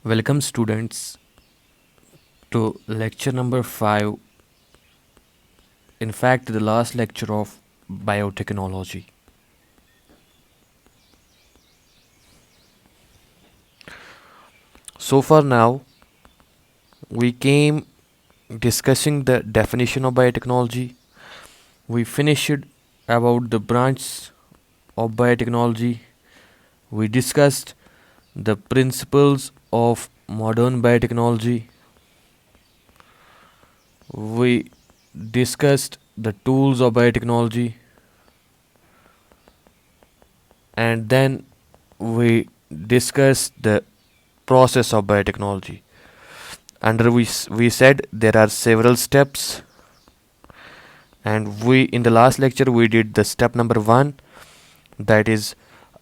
Welcome, students, to lecture number 5. In fact, the last lecture of biotechnology. So far, now we came discussing the definition of biotechnology. We finished about the branches of biotechnology. We discussed the principles of modern biotechnology. We discussed the tools of biotechnology, and then we discussed the process of biotechnology. Under we said there are several steps, and we in the last lecture we did the step number 1, that is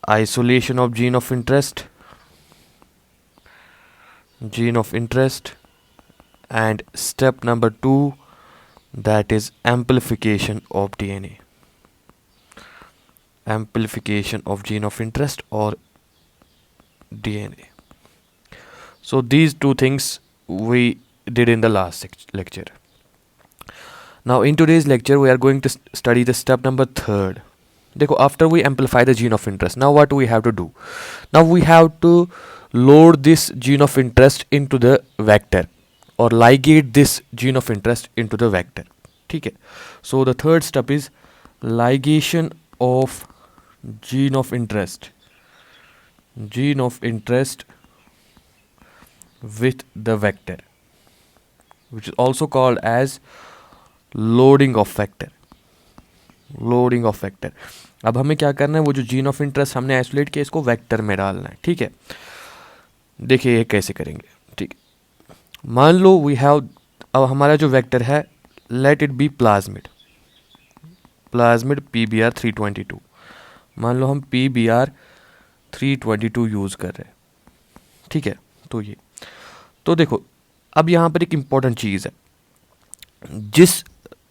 isolation of gene of interest, and step number 2, that is amplification of DNA, amplification of gene of interest or DNA. So these two things we did in the last lecture. Now in today's lecture we are going to study the step number 3rd. देखो, after we amplify the gene of interest, now what we have to do? Now we have to load this gene of interest into the vector or ligate this gene of interest into the vector. ठीक है. So the third step is ligation of gene of interest with the vector, which is also called as loading of vector. अब हमें क्या करना है, वो जो gene of interest हमने आइसोलेट किया इसको वेक्टर में डालना है. ठीक है, देखिए ये कैसे करेंगे. ठीक है, मान लो वी हैव, अब हमारा जो वेक्टर है let it be plasmid PBr 322. मान लो हम PBr 322 यूज़ कर रहे हैं. ठीक है, तो देखो अब यहाँ पर एक इम्पॉर्टेंट चीज़ है. जिस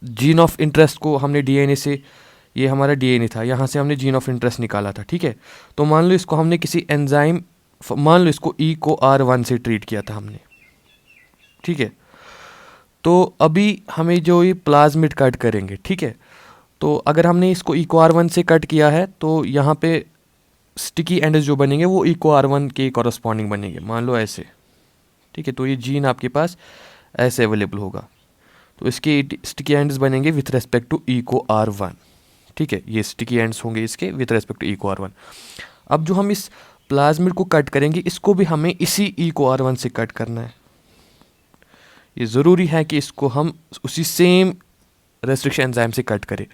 जीन ऑफ इंटरेस्ट को हमने डीएनए से, ये हमारा डीएनए था, यहाँ से हमने जीन ऑफ इंटरेस्ट निकाला था. ठीक है, तो मान लो इसको हमने किसी एंजाइम, मान लो इसको EcoR1 से ट्रीट किया था हमने. ठीक है, तो अभी हमें जो ये प्लाज्मिड कट करेंगे. ठीक है, तो अगर हमने इसको EcoR1 से कट किया है तो यहाँ पे स्टिकी एंड्स जो बनेंगे वो EcoR1 के कॉरस्पॉन्डिंग बनेंगे. मान लो ऐसे. ठीक है, तो ये जीन आपके पास ऐसे अवेलेबल होगा, तो इसके स्टिकी एंड्स बनेंगे विथ रेस्पेक्ट टू EcoR1. ठीक है, ये स्टिकी एंड्स होंगे इसके विथ रेस्पेक्ट टू EcoR1. अब जो हम इस प्लाज्मिड को कट करेंगे इसको भी हमें इसी EcoR1 से कट करना है. ये ज़रूरी है कि इसको हम उसी सेम रेस्ट्रिक्शन एंजाइम से कट करें.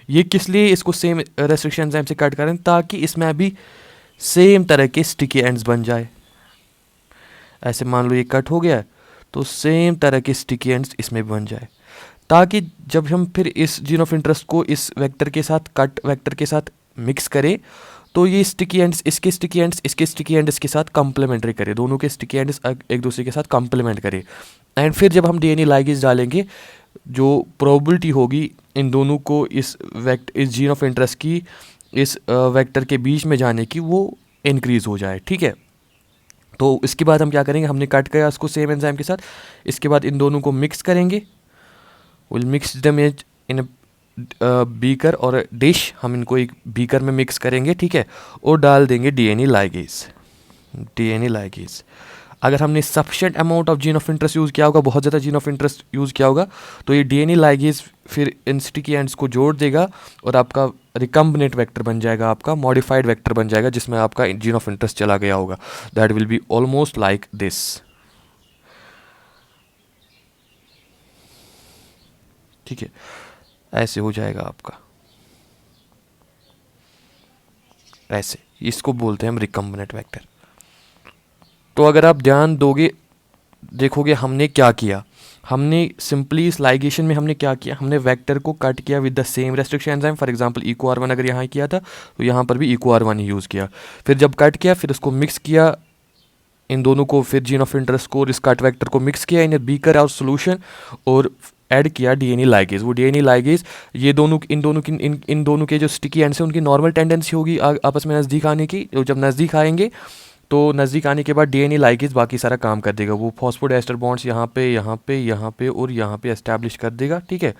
ये किस लिए इसको सेम रेस्ट्रिक्शन एंजाइम से कट करें? ताकि इसमें अभी सेम तरह के स्टिकी एंड्स बन जाए. ऐसे मान लो ये कट हो गया तो सेम तरह के स्टिकी एंड्स इसमें भी बन जाए, ताकि जब हम फिर इस जीन ऑफ इंटरेस्ट को इस वेक्टर के साथ, कट वेक्टर के साथ मिक्स करें तो ये स्टिकी एंड्स इसके स्टिकी एंड्स के साथ कंप्लीमेंट्री करे, दोनों के स्टिकी एंड्स एक दूसरे के साथ कंप्लीमेंट करे. एंड फिर जब हम डीएनए लाइगेज डालेंगे, जो प्रोबेबिलिटी होगी इन दोनों को इस जीन ऑफ इंटरेस्ट की इस वेक्टर के बीच में जाने की, वो इंक्रीज़ हो जाए. ठीक है, तो इसके बाद हम क्या करेंगे, हमने कट किया उसको सेम एंजाइम के साथ, इसके बाद इन दोनों को मिक्स करेंगे. Will mix them in beaker और डिश, हम इनको एक बीकर में मिक्स करेंगे. ठीक है, और डाल देंगे डीएनए लाइगेज. अगर हमने sufficient amount of gene of interest use किया होगा, बहुत ज़्यादा जीन ऑफ इंटरेस्ट यूज़ किया होगा, तो ये डीएनए लाइगेज फिर इन स्टिकी एंड्स को जोड़ देगा और आपका रिकम्बिनेंट वेक्टर बन जाएगा, आपका मॉडिफाइड वेक्टर बन जाएगा, जिसमें आपका जीन ऑफ इंटरेस्ट चला गया होगा. That will be almost like this. ठीक है, ऐसे हो जाएगा आपका, ऐसे. इसको बोलते हैं हम रिकम्बिनेंट वेक्टर. तो अगर आप ध्यान दोगे, देखोगे हमने क्या किया, हमने सिंपली इस लाइगेशन में हमने क्या किया, हमने वेक्टर को कट किया with the same restriction enzyme. For example EcoR1 अगर यहाँ किया था तो यहाँ पर भी EcoR1 ही यूज़ किया. फिर जब कट किया फिर उसको मिक्स किया इन दोनों को, फिर जीन ऑफ इंटरेस्ट को और इस कट वेक्टर को मिक्स किया इन ए बीकर और सोल्यूशन, और ऐड किया डीएनए लाइगेज. वो डीएनए लाइगेज ये दोनों इन दोनों के जो स्टिकी एंड्स हैं उनकी नॉर्मल टेंडेंसी होगी आपस में नज़दीक आने की. जब नज़दीक आएंगे तो नज़दीक आने के बाद डीएनए लाइगेज बाकी सारा काम कर देगा, वो फॉस्फोडाइस्टर बॉन्ड्स यहाँ पे यहाँ पे यहाँ पे और यहाँ पे एस्टैब्लिश कर देगा, ठीक है।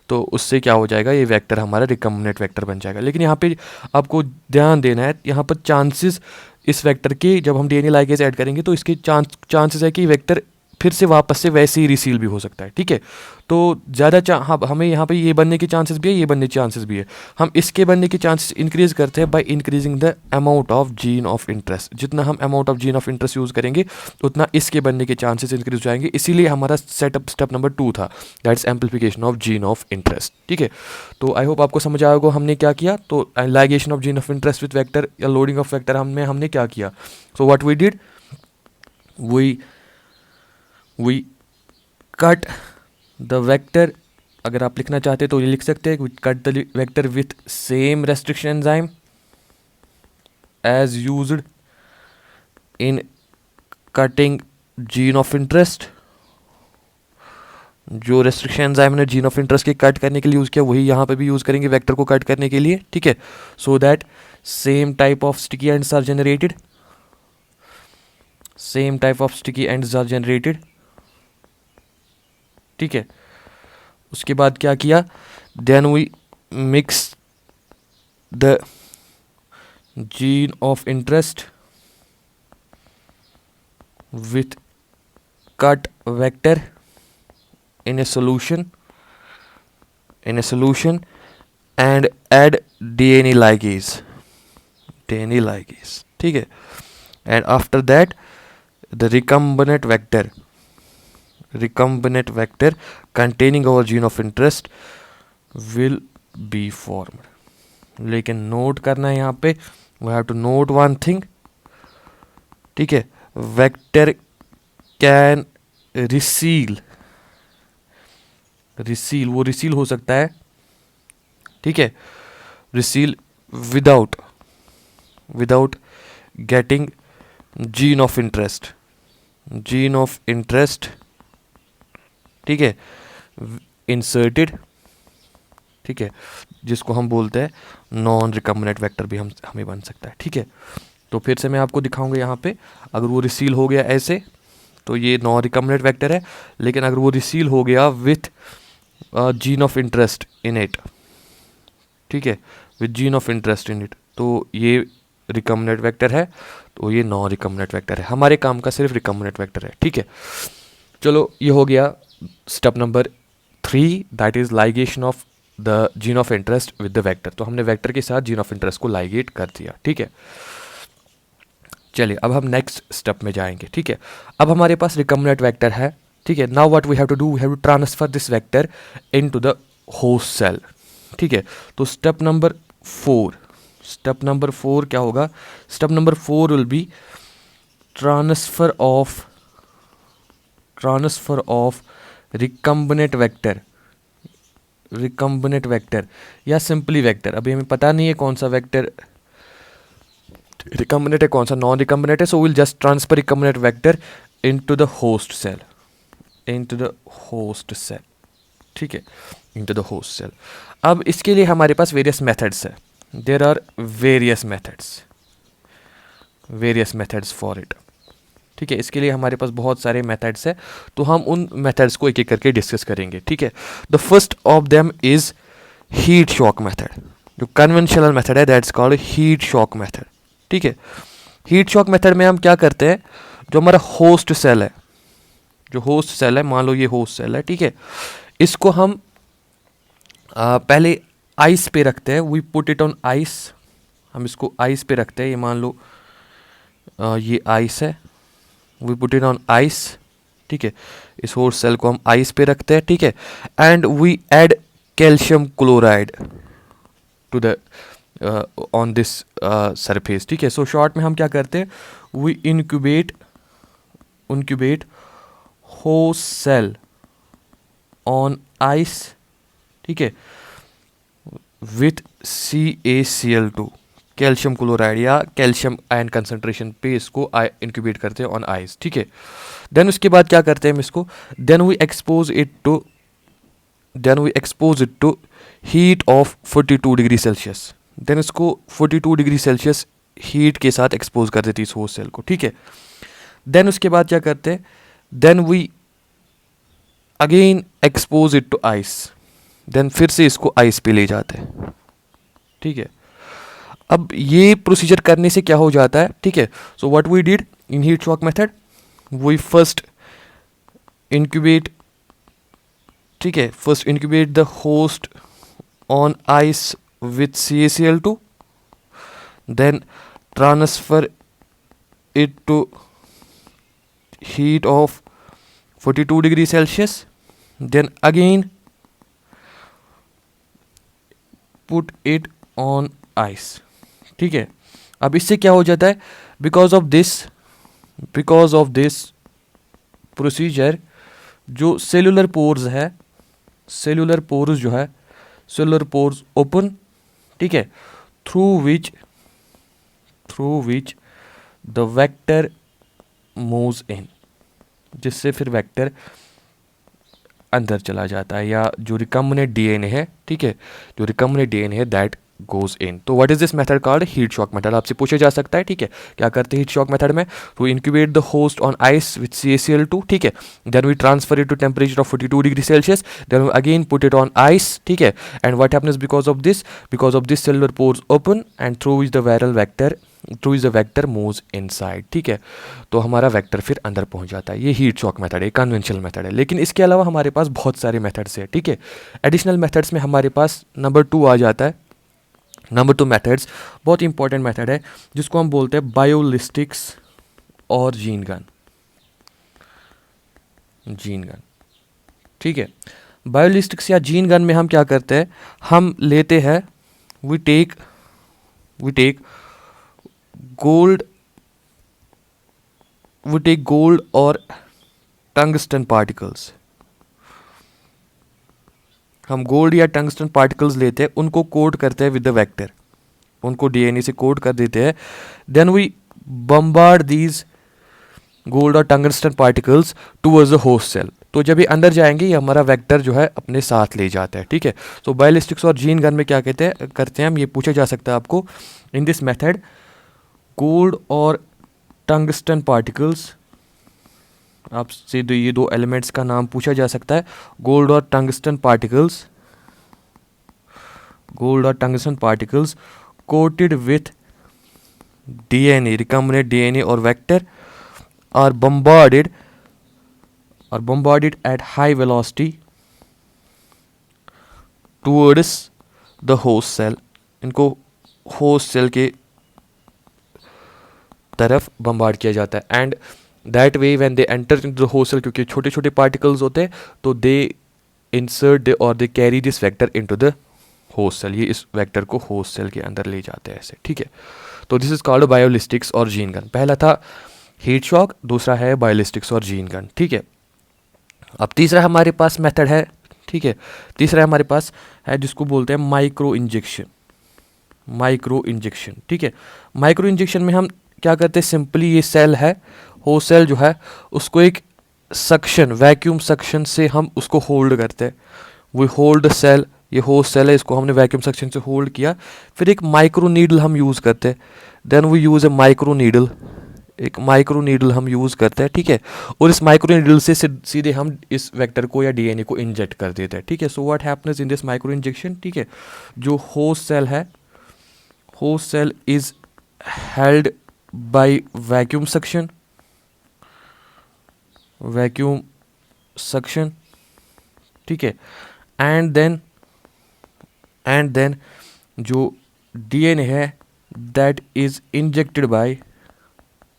तो उससे क्या हो जाएगा, ये वेक्टर हमारा रिकम्बिनेंट वेक्टर बन जाएगा। लेकिन यहाँ पे आपको ध्यान देना है, यहाँ पर चांसेस इस वेक्टर के, जब हम डीएनए लाइगेज ऐड करेंगे तो इसके चांसेस है कि वेक्टर फिर से वापस से वैसे ही रिसील भी हो सकता है, ठीक है। तो ज़्यादा हाँ, हमें यहाँ पे ये बनने के चांसेस भी है, ये बनने के चांसेस भी है। हम इसके बनने के चांसेस इंक्रीज़ करते हैं by increasing the amount of gene of interest. जितना हम amount of gene of interest use करेंगे उतना इसके बनने के चांसेस इंक्रीज हो जाएंगे। इसीलिए हमारा सेटअप स्टेप नंबर 2 था, that's amplification of gene of interest, ठीक है। तो आई होप आपको समझ आया होगा हमने क्या किया। तो ligation of gene of interest with vector या लोडिंग ऑफ वेक्टर हमने क्या किया। So what we did, we cut the vector, अगर आप लिखना चाहते तो ये लिख सकते हैं, we cut the vector with same restriction enzyme as used in cutting gene of interest। जो रेस्ट्रिक्शन एंजाइम ने जीन ऑफ इंटरेस्ट के कट करने के लिए यूज़ किया वही यहाँ पे भी यूज़ करेंगे वेक्टर को कट करने के लिए, ठीक है। So that same type of sticky ends are generated, same type of sticky ends are generated, ठीक है। उसके बाद क्या किया, then we mix the gene of interest with cut vector in a solution and add DNA ligase, ठीक है। and after that the recombinant vector containing our gene of interest will be formed। लेकिन note करना है यहाँ पे, we have to note one thing, ठीक है। Vector can रिसील वो रिसील हो सकता है, ठीक है, reseal without getting gene of interest, ठीक है, इंसर्टेड, ठीक है, जिसको हम बोलते हैं नॉन रिकम्बिनेंट वेक्टर भी हमें बन सकता है, ठीक है। तो फिर से मैं आपको दिखाऊंगा यहाँ पे, अगर वो रिसील हो गया ऐसे तो ये नॉन रिकम्बिनेंट वेक्टर है, लेकिन अगर वो रिसील हो गया with gene of interest in it, ठीक है, with gene of interest in it, तो ये रिकम्बिनेंट वेक्टर है, तो ये नॉन रिकम्बिनेंट वेक्टर है। हमारे काम का सिर्फ रिकम्बिनेंट वेक्टर है, ठीक है। चलो ये हो गया step number 3, that is ligation of the gene of interest with the vector. तो हमने वेक्टर के साथ जीन ऑफ इंटरेस्ट को लाइगेट कर दिया, ठीक है। चलिए अब हम नेक्स्ट स्टेप में जाएंगे, ठीक है। अब हमारे पास रिकम्बिनेंट वेक्टर है, ठीक है। Now what we have to do, we have to transfer this vector into the host cell, ठीक है। तो स्टेप नंबर 4 क्या होगा, step number 4 will be transfer of recombinant vector या सिंपली वेक्टर। अभी हमें पता नहीं है कौन सा वेक्टर रिकम्बिनेंट है कौन सा नॉन रिकम्बिनेंट है, so will just transfer recombinant vector into the host cell, ठीक है, इनटू द होस्ट सेल। अब इसके लिए हमारे पास वेरियस मेथड्स है, there are various methods for it, ठीक है। इसके लिए हमारे पास बहुत सारे मेथड्स है, तो हम उन मेथड्स को एक एक करके डिस्कस करेंगे, ठीक है। The first of them is heat shock method, जो कन्वेंशनल मेथड है, that's called heat shock method, ठीक है। हीट शॉक मेथड में हम क्या करते हैं, जो हमारा होस्ट सेल है, मान लो ये होस्ट सेल है, ठीक है, इसको हम पहले आइस पे रखते हैं, we put it on ice, हम इसको आइस पे रखते हैं, ये मान लो ये आइस है, we put it on ice, ठीक है, इस होस्ट सेल को हम आइस पे रखते हैं, ठीक है, and we add calcium chloride to the on this surface, ठीक है। सो शॉर्ट में हम क्या करते हैं, we incubate host cell on ice, ठीक है, विथ CaCl2 कैल्शियम क्लोराइड या कैल्शियम आयन कंसंट्रेशन पे इसको इंक्यूबेट करते हैं ऑन आइस, ठीक है। देन उसके बाद क्या करते हैं हम इसको, then we expose it to heat of 42 degree Celsius, then इसको 42 डिग्री सेल्सियस हीट के साथ एक्सपोज कर देती है इस होस्ट सेल को, ठीक है। देन उसके बाद क्या करते हैं, then we again expose it to ice, then फिर से इसको आइस पे ले जाते हैं, ठीक है। अब ये प्रोसीजर करने से क्या हो जाता है, ठीक है। So what we did in heat shock method, we first incubate, ठीक है, first incubate the host on ice with CaCl2, then transfer it to heat of 42 degrees Celsius, then again put it on ice, ठीक है। अब इससे क्या हो जाता है, बिकॉज ऑफ दिस प्रोसीजर जो सेलुलर पोर्स है, सेलुलर पोर्स जो है, सेलुलर पोर्स ओपन, ठीक है, through which the vector moves in, जिससे फिर वेक्टर अंदर चला जाता है, या जो रिकम्बिनेंट डीएनए है, ठीक है, जो रिकम्बिनेंट डीएनए है दैट गोज इन। तो what is this method called, heat shock method. आपसे पूछा जा सकता है, ठीक है, क्या करते हैं हीट शॉक मेथड में, तो incubate the host on ice with CaCl2, ठीक है, then we transfer it to temperature of 42 degree Celsius, then we again put it on ice, ठीक है, and what happens because of this cellular pores open and through which the vector moves inside, ठीक है। तो हमारा vector फिर अंदर पहुंच जाता है। ये हीट शॉक मेथड है, कन्वेंशनल मेथड है। लेकिन इसके अलावा हमारे पास बहुत सारे मेथड्स हैं, ठीक है। एडिशनल मेथड्स में हमारे पास नंबर 2 आ जाता है। नंबर 2 मेथड्स बहुत इंपॉर्टेंट मेथड है, जिसको हम बोलते हैं बायोलिस्टिक्स और जीन गन, ठीक है। बायोलिस्टिक्स या जीन गन में हम क्या करते हैं, हम लेते हैं, वी टेक गोल्ड और टंगस्टन पार्टिकल्स, हम गोल्ड या टंगस्टन पार्टिकल्स लेते हैं, उनको कोड करते हैं विद द वेक्टर, उनको डीएनए से कोड कर देते हैं, then we bombard these gold और tungsten particles towards the host cell. तो जब ये अंदर जाएंगे ये हमारा वेक्टर जो है अपने साथ ले जाता है, ठीक है। सो बायोलिस्टिक्स और जीन गन में क्या करते हैं हम, ये पूछा जा सकता है आपको, इन दिस मेथड गोल्ड और टंगस्टन पार्टिकल्स, आपसे ये दो एलिमेंट्स का नाम पूछा जा सकता है, गोल्ड और tungsten particles coated with DNA, recombinant DNA और vector are bombarded at high velocity towards the host cell, इनको होस्ट सेल के तरफ बम्बार्ड किया जाता है, and that way when they enter into the host cell, क्योंकि छोटे छोटे पार्टिकल्स होते हैं, तो दे इंसर्ट और they carry this vector into the host cell, ये इस वेक्टर को होस्ट सेल के अंदर ले जाते हैं ऐसे, ठीक है। तो दिस इज कॉल्ड बायोलिस्टिक्स और जीन गन। पहला था हीट शॉक, दूसरा है बायोलिस्टिक्स और जीन गन, ठीक है। अब तीसरा हमारे पास मेथड है, ठीक है, तीसरा हमारे पास है जिसको बोलते हैं माइक्रो इंजेक्शन, ठीक है। माइक्रो इंजेक्शन में हम क्या करते हैं, सिंपली ये सेल है, होस्ट सेल जो है उसको एक सक्शन, वैक्यूम सक्शन से हम उसको होल्ड करते हैं, वी होल्ड द सेल, ये होस्ट सेल है, इसको हमने वैक्यूम सक्शन से होल्ड किया, फिर एक माइक्रो नीडल हम यूज़ करते हैं, then we use a micro needle, एक माइक्रो नीडल हम यूज़ करते हैं, ठीक है, और इस माइक्रो नीडल से सीधे हम इस वेक्टर को या डीएनए को इंजेक्ट कर देते हैं, ठीक है। So what happens in this micro injection, ठीक है, जो होस्ट सेल है, host cell is held by vacuum suction, ठीक है, एंड देन जो डीएनए है that is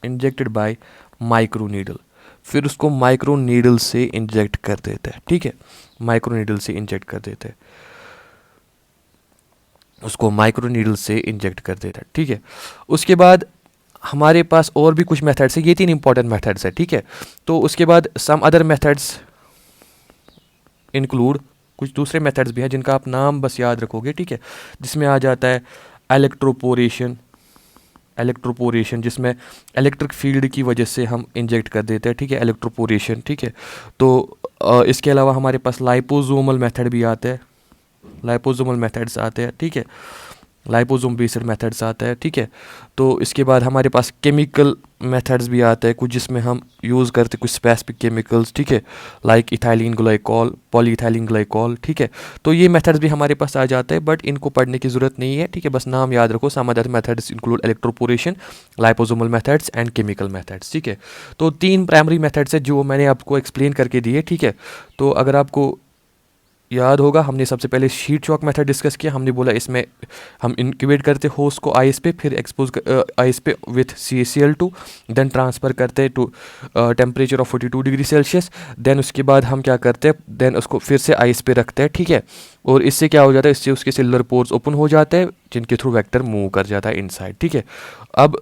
injected by micro needle, फिर उसको माइक्रो नीडल से इंजेक्ट कर देते हैं, ठीक है, माइक्रो नीडल से इंजेक्ट कर देते हैं, उसको माइक्रो नीडल से इंजेक्ट कर देता है, ठीक है। उसके बाद हमारे पास और भी कुछ मेथड्स है, ये 3 इंपॉर्टेंट मेथड्स है, ठीक है। तो उसके बाद सम अदर मेथड्स इंक्लूड, कुछ दूसरे मेथड्स भी हैं जिनका आप नाम बस याद रखोगे, ठीक है, जिसमें आ जाता है इलेक्ट्रोपोरेशन, जिसमें इलेक्ट्रिक फील्ड की वजह से हम इंजेक्ट कर देते हैं, ठीक है, इलेक्ट्रोपोरेशन, ठीक है। तो इसके अलावा हमारे पास लाइपोसोमल मेथड भी आते हैं, लाइपोसोमल मेथड्स आते हैं, ठीक है, लाइपोसोम बेस्ड मेथड्स आता है, ठीक है। तो इसके बाद हमारे पास केमिकल मेथड्स भी आता है कुछ, जिसमें हम यूज़ करते कुछ स्पेसिफिक केमिकल्स, ठीक है, like ethylene glycol, polyethylene glycol, ठीक है। तो ये मेथड्स भी हमारे पास आ जाते हैं, बट इनको पढ़ने की ज़रूरत नहीं है, ठीक है। बस नाम याद रखो, some other methods include electroporation, liposomal methods and chemical methods, ठीक है। तो 3 प्राइमरी मेथड्स है जो मैंने आपको एक्सप्लेन करके दिए, ठीक है। तो अगर आपको याद होगा, हमने सबसे पहले शीट शॉक मेथड डिस्कस किया। हमने बोला इसमें हम इंक्यूबेट करते होस्ट को आइस पे, फिर एक्सपोज आइस पे विथ CaCl2, देन ट्रांसफ़र करते हैं to temperature of 42 degree Celsius. Then उसके बाद हम क्या करते हैं, देन उसको फिर से आइस पे रखते हैं, ठीक है। और इससे क्या हो जाता है, इससे उसके सेलुलर पोर्स ओपन हो जाते हैं, जिनके थ्रू वेक्टर मूव कर जाता है इनसाइड, ठीक है। अब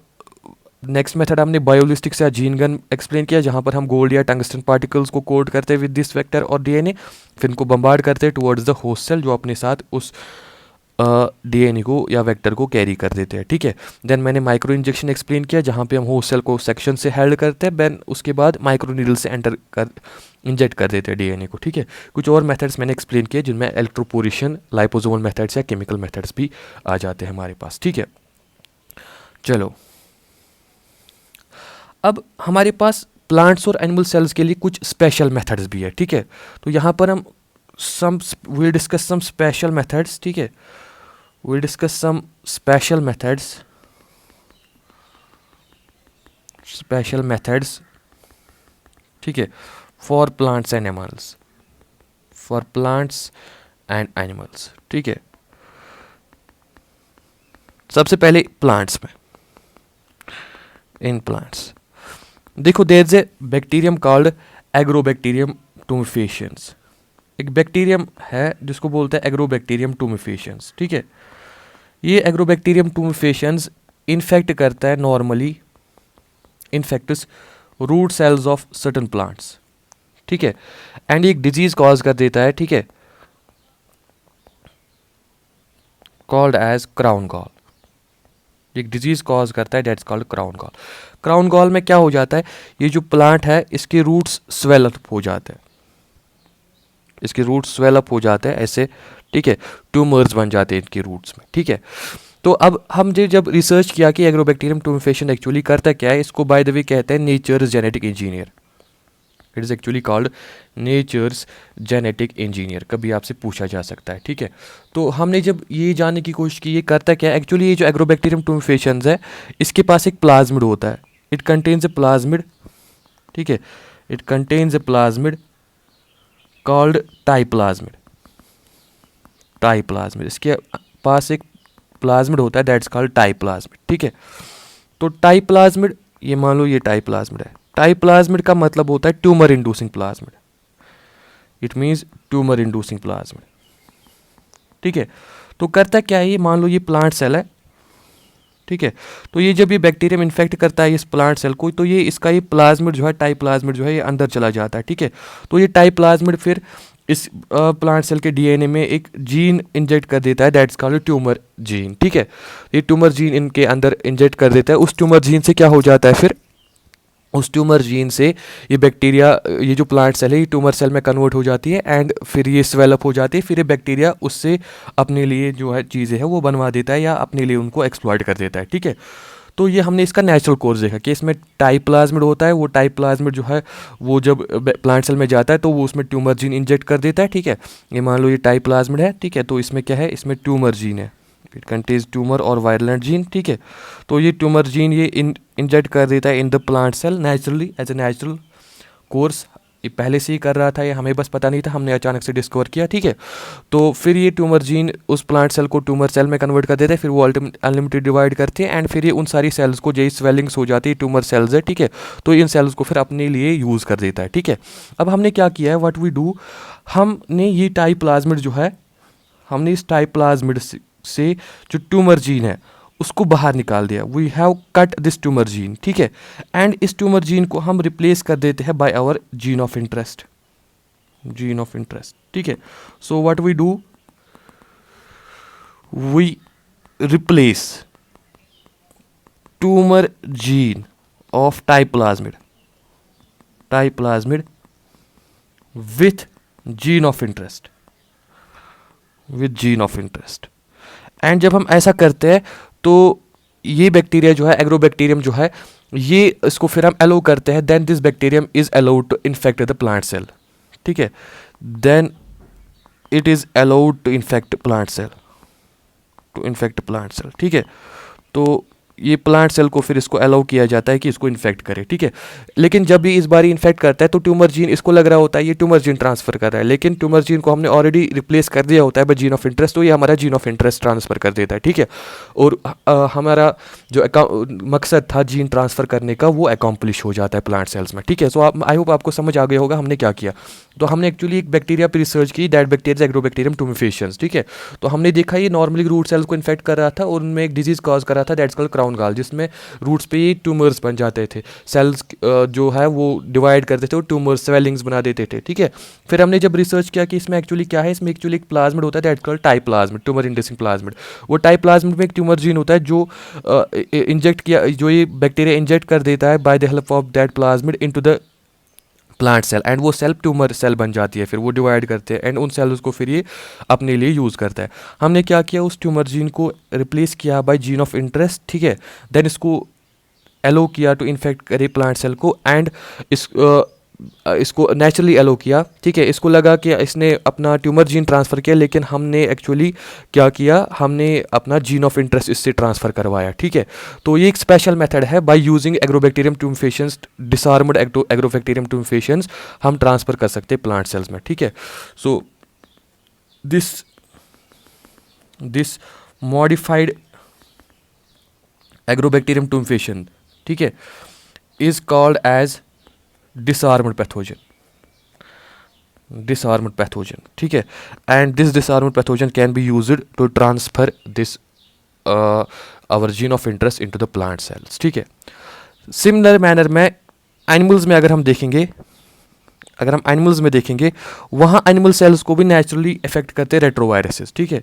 नेक्स्ट मेथड हमने बायोलिस्टिक्स या जीन गन एक्सप्लेन किया, जहाँ पर हम गोल्ड या टंगस्टन पार्टिकल्स को कोड करते हैं विद दिस वेक्टर और DNA, फिर इनको बम्बार्ड करते हैं टुवर्ड्स द होस्ट सेल, जो अपने साथ उस DNA को या वेक्टर को कैरी कर देते हैं, ठीक है। देन मैंने माइक्रो इंजेक्शन एक्सप्लेन किया, जहाँ पे हम होस्ट सेल को सेक्शन से हेल्ड करते हैं, देन उसके बाद माइक्रो नीडल से इंजेक्ट कर देते हैं DNA को, ठीक है। कुछ और मेथड्स मैंने एक्सप्लेन किए, जिनमें इलेक्ट्रोपोरेशन, लाइपोसोमल मेथड्स या केमिकल मेथड्स भी आ जाते हैं हमारे पास, ठीक है। चलो, अब हमारे पास प्लांट्स और एनिमल सेल्स के लिए कुछ स्पेशल मेथड्स भी है, ठीक है। तो यहाँ पर हम will discuss some special methods, ठीक है, will discuss some special methods, ठीक है, for plants and animals, for plants and animals, ठीक है। सबसे पहले प्लांट्स में, इन प्लांट्स देखो, there is a bacterium called agrobacterium tumefaciens. एक बैक्टीरियम है जिसको बोलते हैं एग्रोबैक्टीरियम टूमिफेशियंस, ठीक है। ये एग्रोबैक्टीरियम टूमिफेशियंस इन्फेक्ट करता है, normally infects root cells of certain plants, ठीक है। एंड एक डिजीज कॉज कर देता है, ठीक है, कॉल्ड एज क्राउन गॉल। एक डिजीज कॉज करता है, that's called crown gall. Crown gall में क्या हो जाता है, ये जो प्लांट है इसके रूट्स स्वेल अप हो जाते हैं, इसके रूट्स स्वेल अप हो जाते हैं ऐसे, ठीक है, ट्यूमर्स बन जाते हैं इनके रूट्स में, ठीक है। तो अब हमने जब रिसर्च किया कि एग्रोबैक्टीरियम टूमिफेशियन एक्चुअली करता क्या है, इसको बाय द वे कहते हैं nature's genetic engineer. It is actually called nature's genetic engineer, कभी आपसे पूछा जा सकता है, ठीक है। तो हमने जब ये जानने की कोशिश की ये करता क्या है, एक्चुअली ये जो एग्रोबैक्टीरियम टूमिफेशियंस है, इसके पास एक प्लाज्मिड होता है, इट कंटेन्स ए प्लाज्मिड, ठीक है, it contains a plasmid called Ti plasmid, Ti plasmid, इसके पास एक प्लाज्मिड होता है, दैट्स कॉल्ड टाइप्लाज्मिड, ठीक है। तो टाइप्लाज्मिड, ये मान लो ये टाइप्लाज्मिड है, टाइप्लाज्मिड का मतलब होता है tumour inducing plasmid, it means tumour inducing plasmid, ठीक है। तो करता क्या है, ये मान लो ये प्लांट सेल है, ठीक है। तो ये जब ये बैक्टीरियम इन्फेक्ट करता है इस प्लांट सेल को, तो ये इसका ये प्लाज्मिड जो है, टाइप्लाज्मिड जो है, ये अंदर चला जाता है, ठीक है। तो ये टाइप्लाज्मिड फिर इस प्लांट सेल के DNA में एक जीन इंजेक्ट कर देता है, दैट्स कॉल्ड ट्यूमर जीन, ठीक है। ये ट्यूमर जीन इनके अंदर इंजेक्ट कर देता है, उस ट्यूमर जीन से क्या हो जाता है, फिर उस ट्यूमर जीन से ये बैक्टीरिया, ये जो प्लांट सेल है, ये ट्यूमर सेल में कन्वर्ट हो जाती है, एंड फिर ये स्वेलअप हो जाती है, फिर ये बैक्टीरिया उससे अपने लिए जो है चीज़ें हैं वो बनवा देता है या अपने लिए उनको एक्सप्लॉइट कर देता है, ठीक है। तो ये हमने इसका नेचुरल कोर्स देखा कि इसमें टाइप्लाज्मिड होता है, वो टाइप्लाज्मिड जो है वो जब प्लांट सेल में जाता है तो वो उसमें ट्यूमर जीन इंजेक्ट कर देता है, ठीक है। ये मान लो ये टाइप्लाज्मिड है, ठीक है, तो इसमें क्या है, इसमें ट्यूमर जीन है, इट कंटेन्स ट्यूमर और वायलेंट जीन, ठीक है। तो ये ट्यूमर जीन ये इंजेक्ट कर देता है in the plant cell naturally, as a natural course. ये पहले से ही कर रहा था, ये हमें बस पता नहीं था, हमने अचानक से डिस्कवर किया, ठीक है। तो फिर ये ट्यूमर जीन उस प्लांट सेल को ट्यूमर सेल में कन्वर्ट कर देते हैं, फिर वो अनलिमिटेड डिवाइड करते हैं, एंड फिर ये उन सारी सेल्स को, जैसे स्वेलिंग्स हो जाती है, ट्यूमर सेल्स है, ठीक है, तो इन सेल्स को फिर अपने लिए यूज़ कर देता है, ठीक है। अब हमने क्या किया है, व्हाट वी डू, हमने ये टाइप्लाज्मिड जो है, हमने इस टाइप्लाज्मिड से जो ट्यूमर जीन है उसको बाहर निकाल दिया, we have cut this tumour gene, ठीक है। एंड इस ट्यूमर जीन को हम रिप्लेस कर देते हैं by our gene of interest, gene of interest, ठीक है। So what we do, we replace tumour gene of Ti plasmid with gene of interest, with gene of interest, and जब हम ऐसा करते हैं तो ये बैक्टीरिया जो है, एग्रोबैक्टीरियम जो है, ये इसको फिर हम अलो करते हैं, then this bacterium is allowed to infect the plant cell, ठीक है, then it is allowed to infect plant cell, ठीक है। तो ये प्लांट सेल को फिर इसको अलाउ किया जाता है कि इसको इन्फेक्ट करे, ठीक है। लेकिन जब ये इस बार इन्फेक्ट करता है तो ट्यूमर जीन, इसको लग रहा होता है ये ट्यूमर जीन ट्रांसफर कर रहा है, लेकिन ट्यूमर जीन को हमने ऑलरेडी रिप्लेस कर दिया होता है बाय जीन ऑफ इंटरेस्ट, तो ये हमारा जीन ऑफ इंटरेस्ट ट्रांसफर कर देता है, ठीक है। और हमारा जो मकसद था जीन ट्रांसफर करने का वो अकम्पलिश हो जाता है प्लांट सेल्स में, ठीक है। सो आई होप आपको समझ आ गया होगा हमने क्या किया। तो हमने एक्चुअली एक बैक्टीरिया पर रिसर्च की, दैट बैक्टीरिया एग्रोबैक्टीरियम टुमेफेशियंस, ठीक है। तो हमने देखा ये नॉर्मली रूट सेल्स को इन्फेक्ट कर रहा था और उनमें एक डिजीज कॉज कर रहा था, दैट्स कॉल्ड क्राउन गॉल, जिसमें रूट्स पे ये ट्यूमर्स बन जाते थे, सेल्स जो है वो डिवाइड करते थे और ट्यूमर्स स्वेलिंग्स बना देते थे, ठीक है। फिर हमने जब रिसर्च किया कि इसमें एक्चुअली क्या है, इसमें एक्चुअली एक प्लाज्मिड होता है that's called Ti plasmid, tumour inducing plasmid. वो टाइप्लाज्मिड में एक ट्यूमर जीन होता है जो इंजेक्ट किया, जो ये बैक्टीरिया इंजेक्ट कर देता है by the help of that plasmid into the plant cell, and वो सेल ट्यूमर सेल बन जाती है, फिर वो डिवाइड करते हैं एंड उन सेल्स को फिर ये अपने लिए यूज़ करता है। हमने क्या किया, उस ट्यूमर जीन को रिप्लेस किया बाय जीन ऑफ इंटरेस्ट, ठीक है, देन इसको एलो किया टू इन्फेक्ट करे प्लांट सेल को, एंड इसको नेचुरली एलो किया, ठीक है। इसको लगा कि इसने अपना ट्यूमर जीन ट्रांसफ़र किया, लेकिन हमने एक्चुअली क्या किया, हमने अपना जीन ऑफ इंटरेस्ट इससे ट्रांसफ़र करवाया, ठीक है। तो ये एक स्पेशल मेथड है, by using agrobacterium टुमेफेशियंस, disarmed agrobacterium टुमेफेशियंस हम ट्रांसफ़र कर सकते हैं प्लांट सेल्स में, ठीक है। So this modified agrobacterium tumefaciens, ठीक है, is called as disarmed pathogen, ठीक है। And this disarmed pathogen can be used to transfer this our gene of interest into the plant cells, ठीक है। सिमिलर मैनर में एनिमल्स में अगर हम एनिमल्स में देखेंगे, वहाँ एनिमल सेल्स को भी नेचुरली इफेक्ट करते हैं रेट्रोवायरसेस, ठीक है।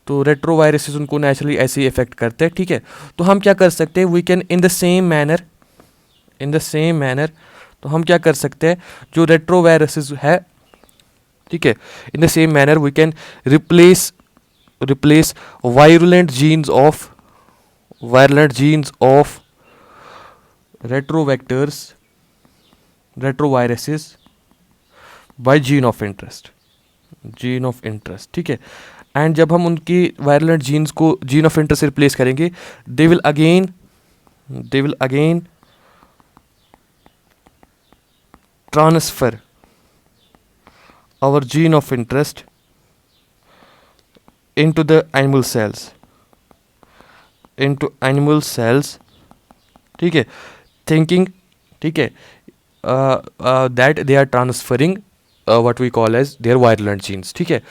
तो रेट्रोवायरसेस उनको नेचुरली ऐसे ही इफेक्ट करते हैं, ठीक है। तो हम क्या कर सकते हैं, we can in the same manner तो हम क्या कर सकते हैं, जो रेट्रोवायरसेस है, ठीक है, in the same manner we can replace virulent genes of retroviruses by gene of interest, ठीक है। एंड जब हम उनकी वायरुलेंट जीन्स को जीन ऑफ इंटरेस्ट से रिप्लेस करेंगे, they will again transfer our gene of interest into the animal cells, ठीक है, thinking, ठीक है, that they are transferring what we call as their virulent genes, ठीक है।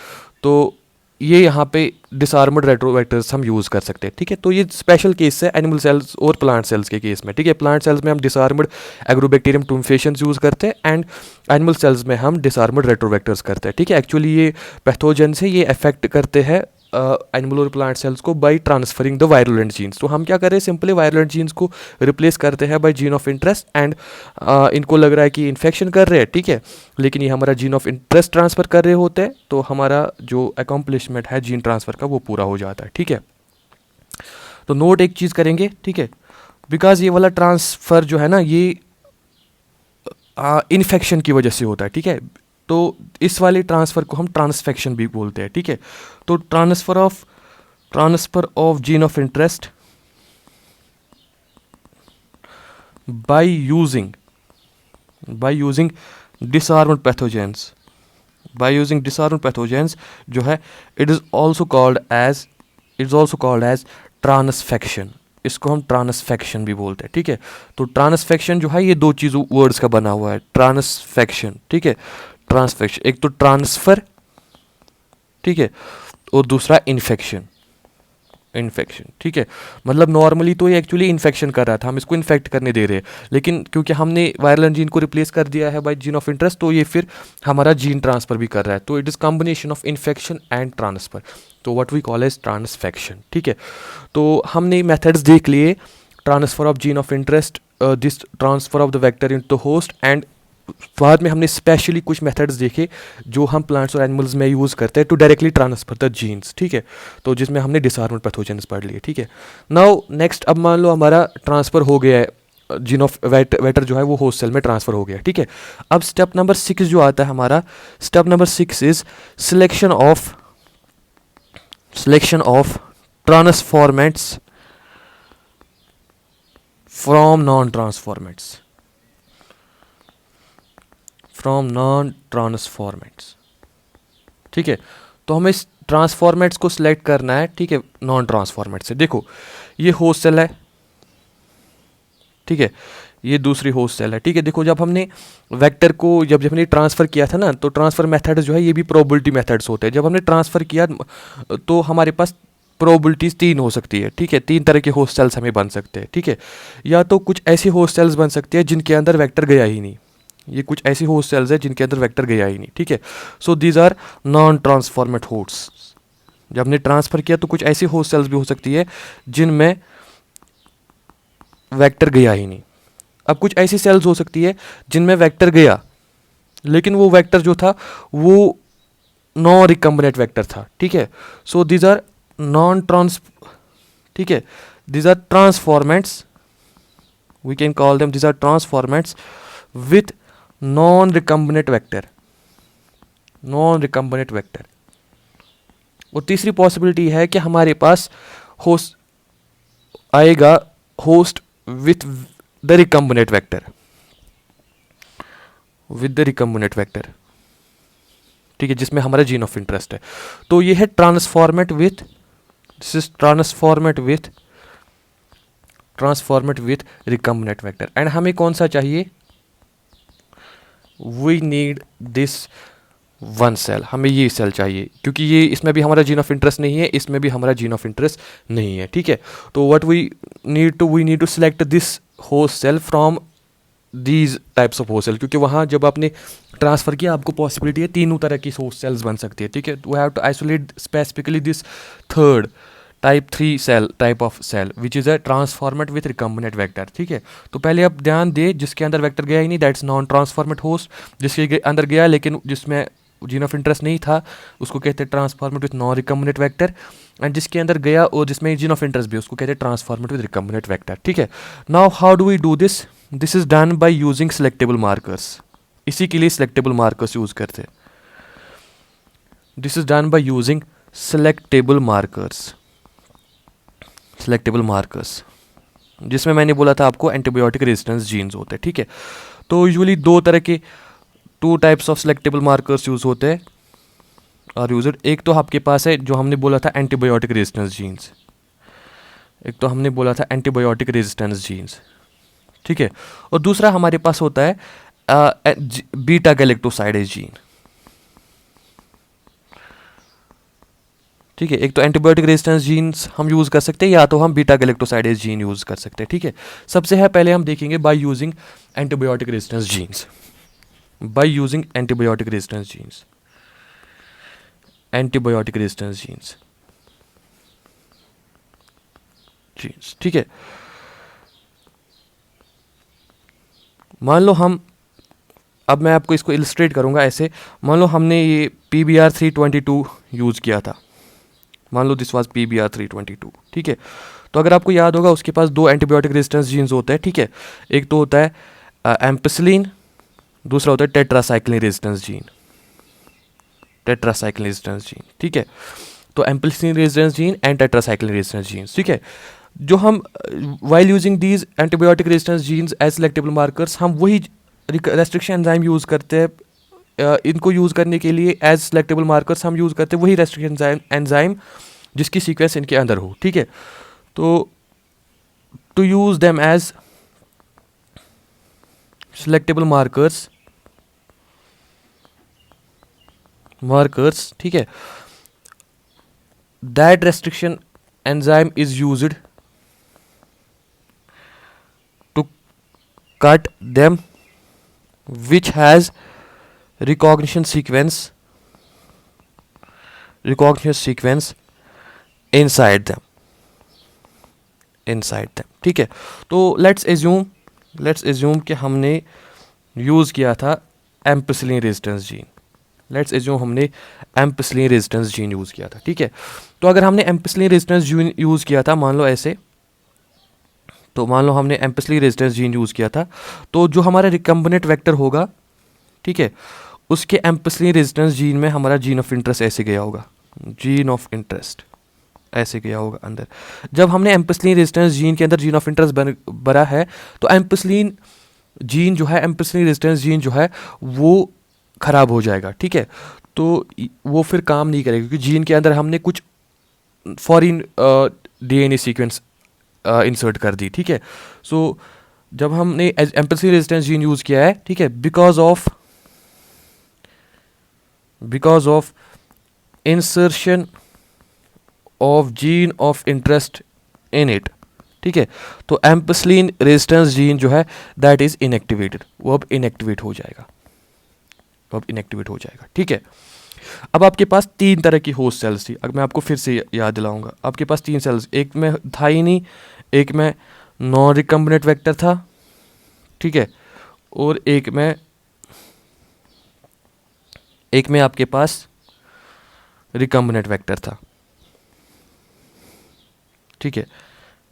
तो ये यहाँ पे डिसआर्मड रेट्रोवेक्टर्स हम यूज़ कर सकते हैं, ठीक है। तो ये स्पेशल केस है एनिमल सेल्स और प्लांट सेल्स के केस में, ठीक है। प्लांट सेल्स में हम डिसआर्मड एग्रोबैक्टीरियम टुमेफेशियंस यूज़ करते हैं, एंड एनिमल सेल्स में हम डिसआर्मड रेट्रोवेक्टर्स करते हैं, ठीक है। एक्चुअली ये पैथोजेंस है, ये अफेक्ट करते हैं एनिमल और प्लांट सेल्स को by transferring the virulent genes. तो हम क्या कर रहे हैं, सिंपली वायरुलेंट जीन्स को रिप्लेस करते हैं by gene of interest, and इनको लग रहा है कि इन्फेक्शन कर रहे हैं, ठीक है, लेकिन ये हमारा जीन ऑफ इंटरेस्ट ट्रांसफ़र कर रहे होते हैं, तो हमारा जो अकम्पलिशमेंट है जीन ट्रांसफ़र का वो पूरा हो जाता है, ठीक है। तो नोट एक चीज़ करेंगे, ठीक है, बिकॉज ये वाला ट्रांसफ़र जो है ना, ये इन्फेक्शन की वजह से होता है, ठीक है। तो इस वाले ट्रांसफ़र को हम ट्रांसफेक्शन भी बोलते हैं, ठीक है। तो transfer of gene of interest by using disarmed pathogens जो है, it is also called as transfection. इसको हम ट्रांसफेक्शन भी बोलते हैं, ठीक है। तो ट्रांसफेक्शन जो है ये दो चीज़ों वर्ड्स का बना हुआ है, ट्रांसफेक्शन, ठीक है। ट्रांसफेक्शन एक तो ट्रांसफर, ठीक है, और दूसरा इन्फेक्शन, ठीक है। मतलब नॉर्मली तो ये एक्चुअली इन्फेक्शन कर रहा था, हम इसको इन्फेक्ट करने दे रहे हैं, लेकिन क्योंकि हमने वायरुलेंट जीन को रिप्लेस कर दिया है बाय जीन ऑफ इंटरेस्ट, तो ये फिर हमारा जीन ट्रांसफर भी कर रहा है। तो it is combination of infection and transfer, तो what we call as transfection, ठीक है। तो हमने मेथड्स देख लिए, transfer of gene of interest, this transfer of the vector into host, and बाद में हमने स्पेशली कुछ मेथड्स देखे जो हम प्लांट्स और एनिमल्स में यूज़ करते हैं to directly transfer the genes, ठीक है। तो जिसमें हमने डिसऑर्डर पैथोजेंस पढ़ लिए, ठीक है। नाउ नेक्स्ट, अब मान लो हमारा ट्रांसफ़र हो गया है, जीन ऑफ वेटर जो है वो होस्ट सेल में ट्रांसफ़र हो गया, ठीक है। अब स्टेप नंबर 6 जो आता है हमारा, step number 6 is selection of transformants from non transformants, ठीक है। तो हमें इस ट्रांसफॉर्मेट्स को सिलेक्ट करना है, ठीक है, नॉन ट्रांसफॉर्मेट से। देखो ये होस्ट सेल है, ठीक है, ये दूसरी होस्ट सेल है, ठीक है। देखो जब हमने वेक्टर को जब हमने ट्रांसफ़र किया था ना, तो ट्रांसफ़र मेथड जो है ये भी प्रोबेबिलिटी मेथड्स होते हैं। जब हमने ट्रांसफ़र किया तो हमारे पास प्रोबेबिलिटीज़ 3 हो सकती है, ठीक है। 3 तरह के होस्ट सेल्स हमें बन सकते हैं, ठीक है। या तो कुछ ऐसी होस्ट सेल्स बन सकती है जिनके अंदर वेक्टर गया ही नहीं, ये कुछ ऐसी होस्ट सेल्स है जिनके अंदर वेक्टर गया ही नहीं, ठीक है। So these are non transformed hosts. जब हमने ट्रांसफ़र किया तो कुछ ऐसी होस्ट सेल्स भी हो सकती है जिनमें वेक्टर गया ही नहीं। अब कुछ ऐसी सेल्स हो सकती है जिनमें वेक्टर गया, लेकिन वो वेक्टर जो था वो नॉन रिकम्बिनेंट वेक्टर था, ठीक है। So these are non trans, ठीक है, these are transformants, we can call them these are transformants with non recombinant vector, और तीसरी पॉसिबिलिटी है कि हमारे पास होस्ट आएगा host with the recombinant vector, ठीक है, जिसमें हमारा जीन ऑफ इंटरेस्ट है। तो ये है transformed with, this is transformed with recombinant vector. And हमें कौन सा चाहिए, we need this one cell, हमें ये सेल चाहिए, क्योंकि ये इसमें भी हमारा जीन ऑफ इंटरेस्ट नहीं है, इसमें भी हमारा जीन ऑफ इंटरेस्ट नहीं है, ठीक है। तो what we need to select this host cell from these types of host cell, क्योंकि वहाँ जब आपने ट्रांसफ़र किया आपको पॉसिबिलिटी है 3 तरह की होस्ट सेल्स बन सकती है, ठीक है। We have to isolate specifically this third type 3 cell type of cell which is a transformed with recombinant vector, ठीक है। तो पहले आप ध्यान दे, जिसके अंदर वेक्टर गया ही नहीं, दैट्स नॉन ट्रांसफॉर्मेट होस्ट। जिसके अंदर गया लेकिन जिसमें जीन ऑफ इंटरेस्ट नहीं था, उसको कहते हैं transformed with non recombinant vector. And जिसके अंदर गया और जिसमें जीन ऑफ इंटरेस्ट भी, उसको कहते हैं ट्रांसफॉर्मेट विथ रिकम्बिनेंट वेक्टर, ठीक है। Now how do we do this, this is done by using selectable markers. इसी के लिए सिलेक्टेबल मार्कर्स यूज करते हैं। This is done by using selectable markers, जिसमें मैंने बोला था आपको एंटीबायोटिक रेजिस्टेंस जीन्स होते हैं, ठीक है। तो usually 2 types of selectable markers use होते हैं और यूजड। एक तो आपके पास है जो हमने बोला था एंटीबायोटिक रेजिस्टेंस जीन्स, ठीक है। और दूसरा हमारे पास होता है बीटा गैलेक्टोसाइडेज जीन, ठीक है। एक तो एंटीबायोटिक रेजिस्टेंस जीन्स हम यूज़ कर सकते हैं, या तो हम बीटा गैलेक्टोसाइडेज जीन यूज़ कर सकते हैं, ठीक है। सबसे है पहले हम देखेंगे by using antibiotic resistance genes, ठीक है। मान लो हम, अब मैं आपको इसको इलस्ट्रेट करूंगा ऐसे। मान लो हमने ये PBR 322 यूज़ किया था, मान लो दिस वाज PBR 322, ठीक है। तो अगर आपको याद होगा उसके पास 2 एंटीबायोटिक रेजिस्टेंस जीन्स होते हैं, ठीक है। एक तो होता है एम्पिसिलिन, दूसरा होता है टेट्रासाइक्लिन रेजिस्टेंस जीन, ठीक है। तो ampicillin resistance gene and tetracycline resistance genes, ठीक है। जो हम while using these antibiotic resistance genes as selectable markers, हम वही रेस्ट्रिक्शन एंजाइम यूज़ करते हैं। इनको यूज़ करने के लिए एज सिलेक्टेबल मार्कर्स हम यूज़ करते हैं वही रेस्ट्रिक्शन एंजाइम जिसकी सीक्वेंस इनके अंदर हो, ठीक है। तो to use them as selectable markers, ठीक है, that restriction enzyme is used to cut them which has recognition sequence inside them, ठीक है। तो लेट्स एज्यूम कि हमने यूज़ किया था ampicillin resistance gene. Let's assume हमने एम्पिसिलिन रेजिस्टेंस जीन यूज़ किया था, ठीक है। तो अगर हमने एम्पिसिलिन रेजिस्टेंस जीन यूज़ किया था, मान लो ऐसे, तो मान लो हमने एम्पिसिलिन रेजिस्टेंस जीन यूज़ किया था, तो जो हमारा रिकम्बिनेंट वेक्टर होगा, ठीक है, उसके एम्पिसिलिन रेजिस्टेंस जीन में हमारा जीन ऑफ इंटरेस्ट ऐसे गया होगा, जीन ऑफ इंटरेस्ट ऐसे गया होगा अंदर। जब हमने एम्पिसिलिन रेजिस्टेंस जीन के अंदर जीन ऑफ इंटरेस्ट भरा है, तो एम्पिसिलिन जीन जो है, एम्पिसिलिन रेजिस्टेंस जीन जो है वो ख़राब हो जाएगा, ठीक है। तो वो फिर काम नहीं करेगा, क्योंकि जीन के अंदर हमने कुछ फॉरेन डीएनए सीक्वेंस इंसर्ट कर दी, ठीक है। सो जब हमने एम्पिसिलिन रेजिस्टेंस जीन यूज़ किया है, ठीक है, because of insertion of gene of interest in it, ठीक है, तो एम्पिसिलिन रेजिस्टेंस जीन जो है दैट इज इनएक्टिवेटेड, वो अब इनएक्टिवेट हो जाएगा, ठीक है। अब आपके पास 3 तरह की होस्ट सेल्स थी। अगर मैं आपको फिर से याद दिलाऊंगा, आपके पास 3 सेल्स, एक में था ही नहीं, एक में नॉन रिकम्बिनेंट वेक्टर था, ठीक है, और एक में आपके पास रिकम्बिनेंट वेक्टर था, ठीक है,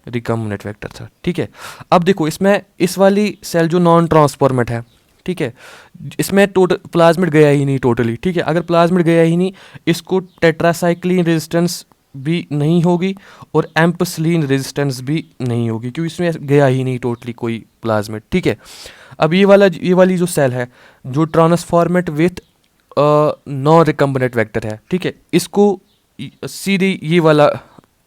रिकम्बिनेंट वेक्टर था, ठीक है। अब देखो इसमें इस वाली सेल जो नॉन ट्रांसफॉर्मेट है, ठीक है, इसमें टोटल प्लाज्मिड गया ही नहीं टोटली, ठीक है। अगर प्लाज्मिड गया ही नहीं, इसको टेट्रासाइक्लिन रेजिस्टेंस भी नहीं होगी और एम्पिसिलिन रेजिस्टेंस भी नहीं होगी, क्योंकि इसमें गया ही नहीं टोटली कोई प्लाज्मिड, ठीक है। अब ये वाली जो सेल है जो ट्रांसफॉर्मेट विथ नॉन रिकम्बिनेंट वेक्टर है, ठीक है, इसको सीधे ये वाला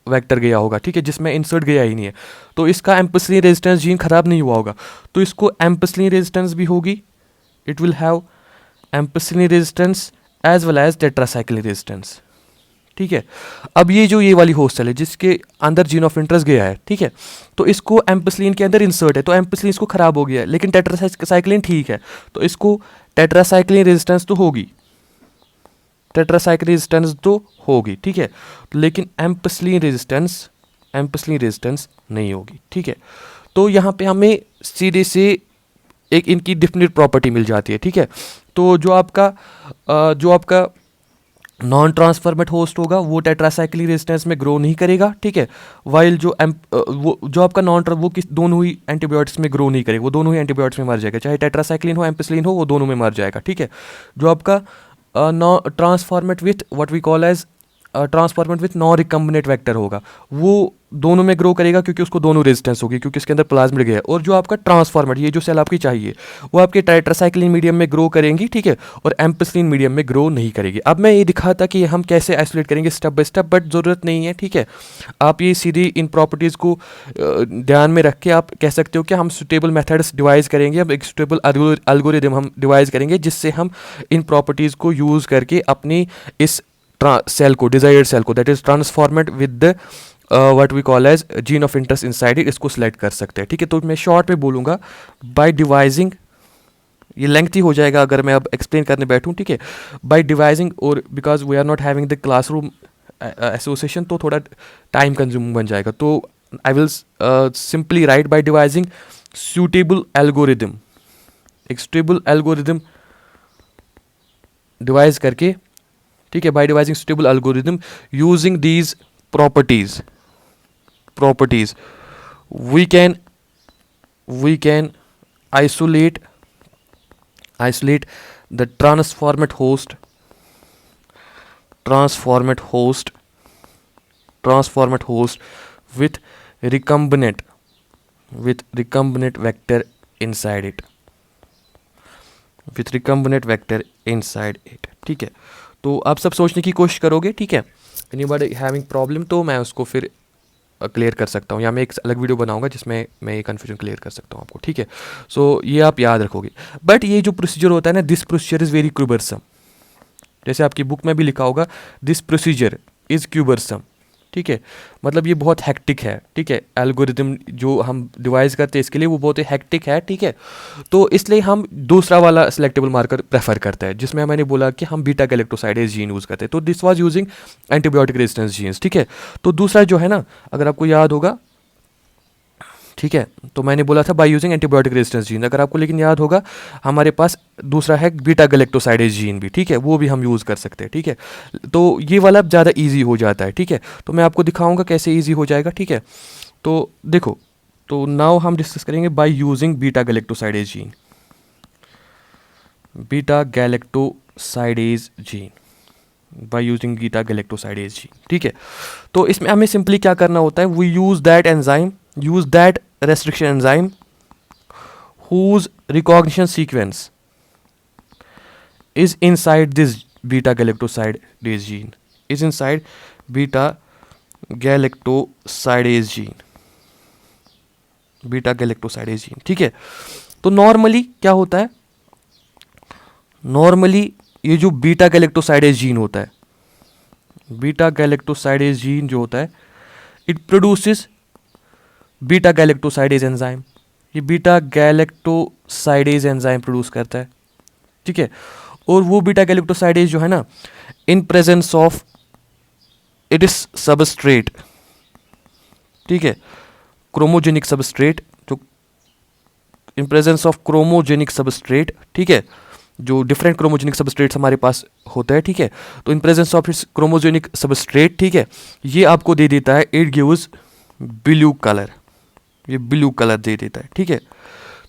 वेक्टर गया होगा, ठीक है, जिसमें इंसर्ट गया ही नहीं है, तो इसका एम्पिसिलिन रेजिस्टेंस जीन खराब नहीं हुआ होगा, तो इसको एम्पिसिलिन रेजिस्टेंस भी होगी, it will have ampicillin resistance as well as tetracycline resistance, ठीक है। अब ये वाली होस्ट सेल है जिसके अंदर जीन ऑफ इंटरेस्ट गया है, ठीक है, तो इसको एम्पिसिलिन के अंदर इंसर्ट है, तो एम्पिसिलिन इसको खराब हो गया है, लेकिन टेट्रासाइक्लिन ठीक है, तो इसको टेट्रासाइक्लिन रेजिस्टेंस तो होगी, टेट्रासाइक्लिन रेजिस्टेंस तो होगी, ठीक है, लेकिन एम्पिसिलिन रेजिस्टेंस नहीं होगी, ठीक है। तो यहाँ पे हमें सीधे से एक इनकी डिफिनिट प्रॉपर्टी मिल जाती है, ठीक है। तो जो आपका नॉन ट्रांसफॉर्मेट होस्ट होगा वो टेट्रासाइक्लिन रेजिस्टेंस में ग्रो नहीं करेगा, ठीक है, वाइल जो आपका वो दोनों ही एंटीबायोटिक्स में ग्रो नहीं करेगा, वो दोनों ही एंटीबायोटिक्स में मर जाएगा, चाहे टेट्रासाइक्लिन हो एम्पिसिलिन हो, वो दोनों में मर जाएगा, ठीक है। जो आपका transformed with what we call as transformed with non recombinant vector होगा, वो दोनों में ग्रो करेगा, क्योंकि उसको दोनों रेजिस्टेंस होगी, क्योंकि इसके अंदर प्लाज्मिड गया है। और जो आपका ट्रांसफॉर्मेट, ये जो सेल आपकी चाहिए, वो आपके टेट्रासाइक्लिन मीडियम में ग्रो करेंगी, ठीक है, और एम्पिसिलिन मीडियम में ग्रो नहीं करेगी। अब मैं ये दिखाता कि हम कैसे आइसोलेट करेंगे स्टेप बाय स्टेप, बट ज़रूरत नहीं है, ठीक है। आप ये सीधी इन प्रॉपर्टीज़ को ध्यान में रख के आप कह सकते हो कि हम सुटेबल मेथड्स डिवाइस करेंगे, अब एक सुटेबल एल्गोरिदम हम डिवाइस करेंगे, जिससे हम इन प्रॉपर्टीज़ को यूज़ करके अपनी इस सेल को, डिजायर्ड सेल को, that is transformed with the what we call as gene of interest inside it, इसको सिलेक्ट कर सकते हैं, ठीक है। तो मैं शॉर्ट में बोलूँगा बाय डिवाइजिंग, ये लेंथी हो जाएगा अगर मैं अब एक्सप्लेन करने बैठूँ, ठीक है, बाय डिवाइजिंग, और because we are not having the classroom association, तो थोड़ा टाइम कंज्यूमिंग बन जाएगा, तो I will simply write by devising suitable algorithm, एक सुटेबल एल्गोरिदम डिवाइज करके, ठीक है, by devising suitable algorithm using these properties we can isolate the transformate host with recombinant vector inside it, ठीक है। तो आप सब सोचने की कोशिश करोगे, ठीक है। एनीबॉडी हैविंग प्रॉब्लम, तो मैं उसको फिर क्लियर कर सकता हूँ, या मैं एक अलग वीडियो बनाऊंगा जिसमें मैं ये कन्फ्यूजन क्लियर कर सकता हूँ आपको, ठीक है। सो ये आप याद रखोगे। बट ये जो प्रोसीजर होता है ना, दिस प्रोसीजर इज़ वेरी क्यूबरसम, जैसे आपकी बुक में भी लिखा होगा, दिस प्रोसीजर इज़ क्यूबरसम, ठीक है, मतलब ये बहुत हेक्टिक है, ठीक है। एल्गोरिदम जो हम डिवाइस करते हैं इसके लिए वो बहुत ही हेक्टिक है, ठीक है। तो इसलिए हम दूसरा वाला सिलेक्टेबल मार्कर प्रेफर करते हैं, जिसमें मैंने बोला कि हम बीटा गैलेक्टोसाइडेज जीन यूज़ करते हैं, तो this was using antibiotic resistance genes, ठीक है। तो दूसरा जो है ना, अगर आपको याद होगा ठीक है, तो मैंने बोला था bye using antibiotic resistance gene. अगर आपको लेकिन याद होगा, हमारे पास दूसरा है बीटा गैलेक्टोसाइडेज जीन भी, ठीक है, वो भी हम यूज़ कर सकते हैं, ठीक है। तो ये वाला ज़्यादा ईजी हो जाता है, ठीक है। तो मैं आपको दिखाऊंगा कैसे ईजी हो जाएगा, ठीक है। तो देखो, तो नाउ हम डिस्कस करेंगे by using beta galactosidase gene, beta galactosidase gene, by using beta galactosidase gene, ठीक है। तो इसमें हमें सिंपली क्या करना होता है, we use that enzyme, use that restriction enzyme whose recognition sequence is inside this beta galactosidase gene, is inside beta galactosidase gene, beta galactosidase gene, ठीक है। तो नॉर्मली क्या होता है, नॉर्मली ये जो बीटा गैलेक्टोसाइडेज जीन होता है, बीटा गैलेक्टोसाइडेज जीन जो होता है, it produces beta galactosidase enzyme, ये बीटा गैलेक्टोसाइडेज एंजाइम प्रोड्यूस करता है, ठीक है। और वो बीटा गैलेक्टोसाइडेज जो है ना, in presence of it is substrate, ठीक है, क्रोमोजेनिक सबस्ट्रेट, जो in presence of chromogenic substrate, ठीक है, जो डिफरेंट क्रोमोजेनिक सबस्ट्रेट्स हमारे पास होते हैं, ठीक है। तो in presence of its chromogenic substrate, ठीक है, ये आपको दे देता है, इट गिव्स ब्लू कलर, ये ब्लू कलर दे देता है, ठीक है।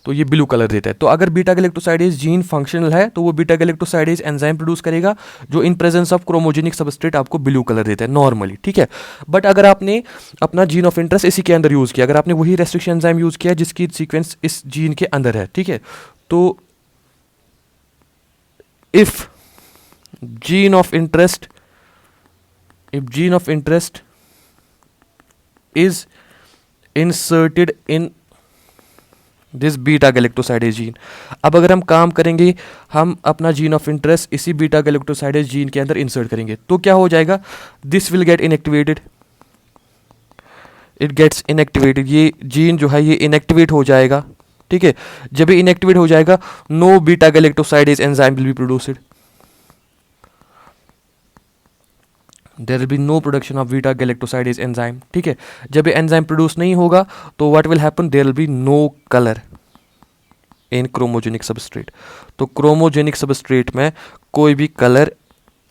तो ये ब्लू कलर देता है। तो अगर बीटा गैलेक्टोसाइडेज जीन फंक्शनल है तो वो बीटा गैलेक्टोसाइडेज एंजाइम प्रोड्यूस करेगा जो in presence of chromogenic substrate आपको ब्लू कलर देता है नॉर्मली, ठीक है। बट अगर आपने अपना जीन ऑफ इंटरेस्ट इसी के अंदर यूज़ किया, अगर आपने वही रेस्ट्रिक्शन एंजाइम यूज़ किया जिसकी सीक्वेंस इस जीन के अंदर है, ठीक है, तो if gene of interest, if gene of interest is inserted in this beta galactosidase gene, अब अगर हम काम करेंगे, हम अपना जीन ऑफ इंटरेस्ट इसी बीटा गैलेक्टोसाइडेज जीन के अंदर इंसर्ट करेंगे, तो क्या हो जाएगा, this will get inactivated, it gets inactivated, ये जीन जो है ये इनएक्टिवेट हो जाएगा, ठीक है। जब ये इनएक्टिवेट हो जाएगा, no beta galactosidase enzyme will be produced, there will be no production of beta galactosidase enzyme, ठीक है। जब ये एंजाइम प्रोड्यूस नहीं होगा तो what will happen, there will be no colour in chromogenic substrate, तो क्रोमोजेनिक सबस्ट्रेट में कोई भी कलर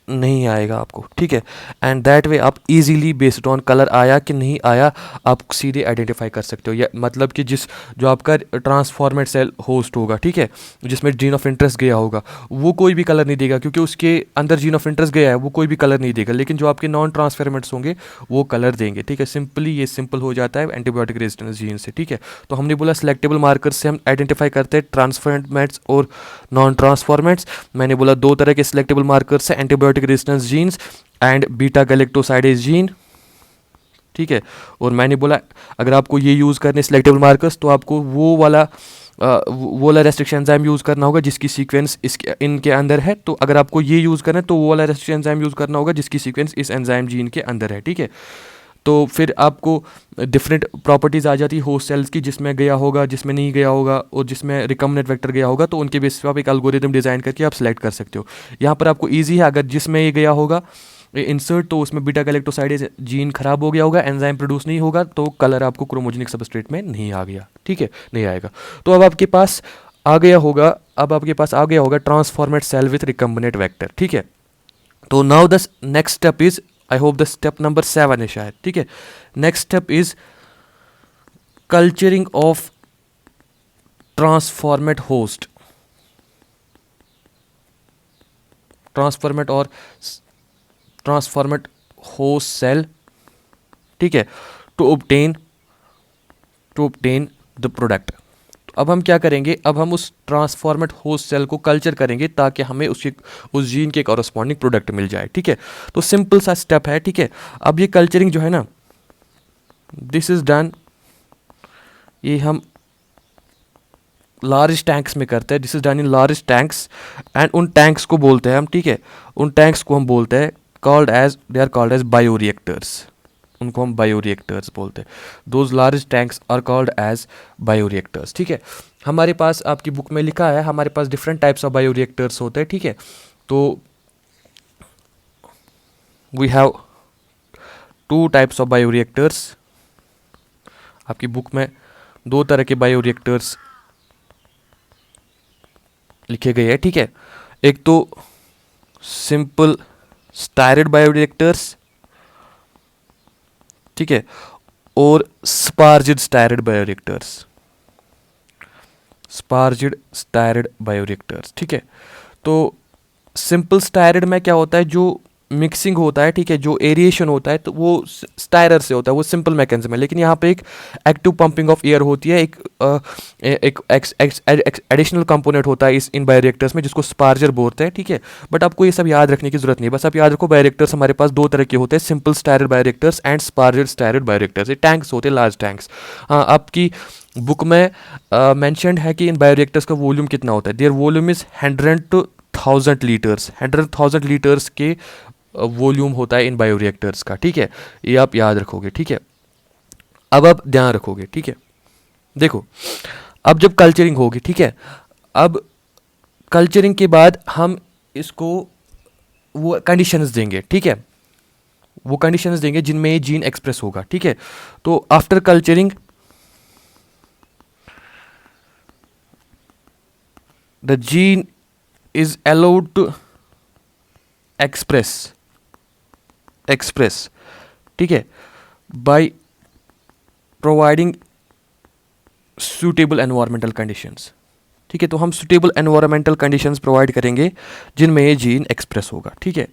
नहीं आएगा आपको, ठीक है। एंड दैट वे आप इजीली बेस्ड ऑन कलर आया कि नहीं आया आप सीधे आइडेंटिफाई कर सकते हो, या मतलब कि जो आपका ट्रांसफॉर्मेट सेल होस्ट होगा, ठीक है, जिसमें जीन ऑफ इंटरेस्ट गया होगा, वो कोई भी कलर नहीं देगा क्योंकि उसके अंदर जीन ऑफ इंटरेस्ट गया है, वो कोई भी कलर नहीं देगा। लेकिन जो आपके नॉन ट्रांसफॉर्मेट्स होंगे वो कलर देंगे, ठीक है। सिंपली ये सिंपल हो जाता है एंटीबायोटिक रेजिस्टेंस जीन से, ठीक है। तो हमने बोला सिलेक्टेबल मार्कर से हम आइडेंटिफाई करते हैं ट्रांसफॉर्मेट्स और नॉन ट्रांसफॉर्मेट्स। मैंने बोला दो तरह के सिलेक्टेबल मार्कर्स है, antibiotic resistance genes and beta galactosidase gene, ठीक है। और मैंने बोला अगर आपको ये यूज़ करने सिलेक्टेबल मार्कर्स तो आपको वो वाला रेस्ट्रिक्शन एंजाइम यूज़ करना होगा जिसकी सीक्वेंस इनके अंदर है। तो अगर आपको ये यूज़ करना है तो वो वाला रेस्ट्रिक्शन एंजाइम यूज़ करना होगा जिसकी सीक्वेंस इस एंजाइम जीन के अंदर है, ठीक है। तो फिर आपको डिफरेंट प्रॉपर्टीज़ आ जाती है होस्ट सेल्स की, जिसमें गया होगा, जिसमें नहीं गया होगा, और जिसमें रिकम्बिनेंट वेक्टर गया होगा, तो उनके बेसिस पे आप एक एल्गोरिथम डिज़ाइन करके आप सेलेक्ट कर सकते हो। यहाँ पर आपको ईजी है, अगर जिसमें ये गया होगा इंसर्ट तो उसमें बीटा गैलेक्टोसाइडेज जीन खराब हो गया होगा, एंजाइम प्रोड्यूस नहीं होगा, तो कलर आपको क्रोमोजेनिक सबस्ट्रेट में नहीं आ गया, ठीक है, नहीं आएगा। तो अब आपके पास आ गया होगा, transformed cell with recombinant vector, ठीक है। तो now the next step is, I hope the step number 7 है शायद, ठीक है। Next step is culturing of ट्रांसफॉर्मेट host, transformed host cell, ठीक है, टू ऑब्टेन द प्रोडक्ट। तो अब हम क्या करेंगे, अब हम उस ट्रांसफॉर्मेट होस्ट सेल को कल्चर करेंगे ताकि हमें उस जीन के कॉरस्पॉन्डिंग प्रोडक्ट मिल जाए, ठीक है। तो सिंपल सा स्टेप है, ठीक है। अब ये कल्चरिंग जो है ना, दिस इज डन, ये हम लार्ज टैंक्स में करते हैं, this is done in large tanks, and उन टैंक्स को बोलते हैं हम, ठीक है, उन टैंक्स को हम बोलते हैं they are called as bioreactors, उनको हम बायोरिएक्टर्स बोलते हैं। Those large tanks are called as bioreactors, ठीक है। हमारे पास आपकी बुक में लिखा है, हमारे पास डिफरेंट टाइप्स ऑफ बायोरिएक्टर्स होते हैं, ठीक है। तो we have 2 types of bioreactors, आपकी बुक में दो तरह के बायोरिएक्टर्स लिखे गए हैं, ठीक है। एक तो सिंपल स्टायरेड बायोरिएक्टर्स, ठीक है, और स्पार्जिड स्टायरेड बायोरिएक्टर्स, स्पार्जिड स्टायरेड बायोरिएक्टर्स, ठीक है। तो सिंपल स्टायरेड में क्या होता है, जो मिक्सिंग होता है, ठीक है, जो एरिएशन होता है, तो वो स्टायरर से होता है, वो सिंपल मैकेनिज्म है। लेकिन यहाँ पे एक एक्टिव पंपिंग ऑफ एयर होती है, एक एडिशनल कंपोनेंट होता है इस इन बायोरिएक्टर्स में, जिसको स्पार्जर बोलते हैं, ठीक है। बट आपको ये सब याद रखने की जरूरत नहीं है, बस आप याद रखो बायोरिएक्टर्स हमारे पास दो तरह के होते हैं, simple stirred bioreactors and sparger stirred bioreactors. ये टैंक्स होते हैं, लार्ज टैंक्स। हाँ, आपकी बुक में मैंशनड है कि इन बायोरिएक्टर्स का वॉल्यूम कितना होता है। There volume is 100 to 1000 litres, 100,000 litres के वॉल्यूम होता है इन बायोरिएक्टर्स का, ठीक है। ये आप याद रखोगे, ठीक है। अब आप ध्यान रखोगे, ठीक है। देखो, अब जब कल्चरिंग होगी, ठीक है, अब कल्चरिंग के बाद हम इसको वो कंडीशंस देंगे, ठीक है, वो कंडीशंस देंगे जिनमें ये जीन एक्सप्रेस होगा, ठीक है। तो after culturing the gene is allowed to express, ठीक है, by providing suitable environmental conditions, ठीक है। तो हम suitable environmental conditions प्रोवाइड करेंगे जिनमें ये जीन एक्सप्रेस होगा, ठीक है,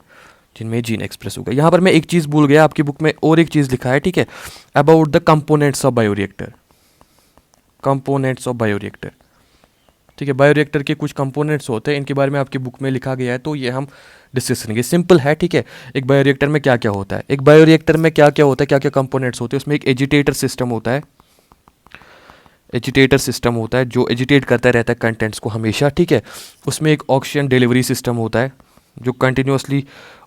जिनमें जीन एक्सप्रेस होगा। यहाँ पर मैं एक चीज़ भूल गया, आपकी बुक में और एक चीज़ लिखा है, ठीक है, about the components of bioreactor, components of bioreactor, ठीक है। बायोरिएक्टर के कुछ कंपोनेंट्स होते हैं, इनके बारे में आपकी बुक में लिखा गया है, तो ये हम डिस्कस करेंगे। सिंपल है, ठीक है। एक बायोरिएक्टर में क्या क्या होता है, एक बायोरिएक्टर में क्या क्या होता है, क्या क्या कंपोनेंट्स होते हैं। उसमें एक एजिटेटर सिस्टम होता है, एजिटेटर सिस्टम होता है जो एजिटेट करता रहता है कंटेंट्स को हमेशा, ठीक है। उसमें एक ऑक्सीजन डिलीवरी सिस्टम होता है जो कंटिन्यूसली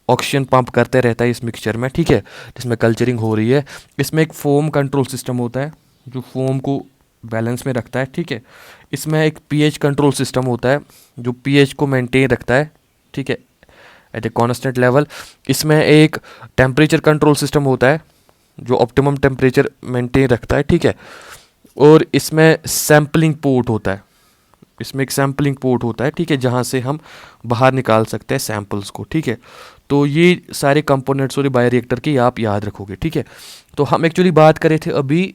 ऑक्सीजन पंप करते रहता है इस मिक्सचर में, ठीक है, जिसमें कल्चरिंग हो रही है। इसमें एक फोम कंट्रोल सिस्टम होता है जो फोम को बैलेंस में रखता है, ठीक है। इसमें एक पीएच कंट्रोल सिस्टम होता है जो पीएच को मेंटेन रखता है, ठीक है, एट ए कांस्टेंट लेवल। इसमें एक टेम्परेचर कंट्रोल सिस्टम होता है जो ऑप्टिमम टेम्परेचर मेंटेन रखता है, ठीक है। और इसमें सैम्पलिंग पोर्ट होता है, इसमें एक सैम्पलिंग पोर्ट होता है, ठीक है, जहाँ से हम बाहर निकाल सकते हैं सैम्पल्स को, ठीक है। तो ये सारे कंपोनेंट्स और बायोरिएक्टर के आप याद रखोगे, ठीक है। तो हम एक्चुअली बात कर रहे थे अभी,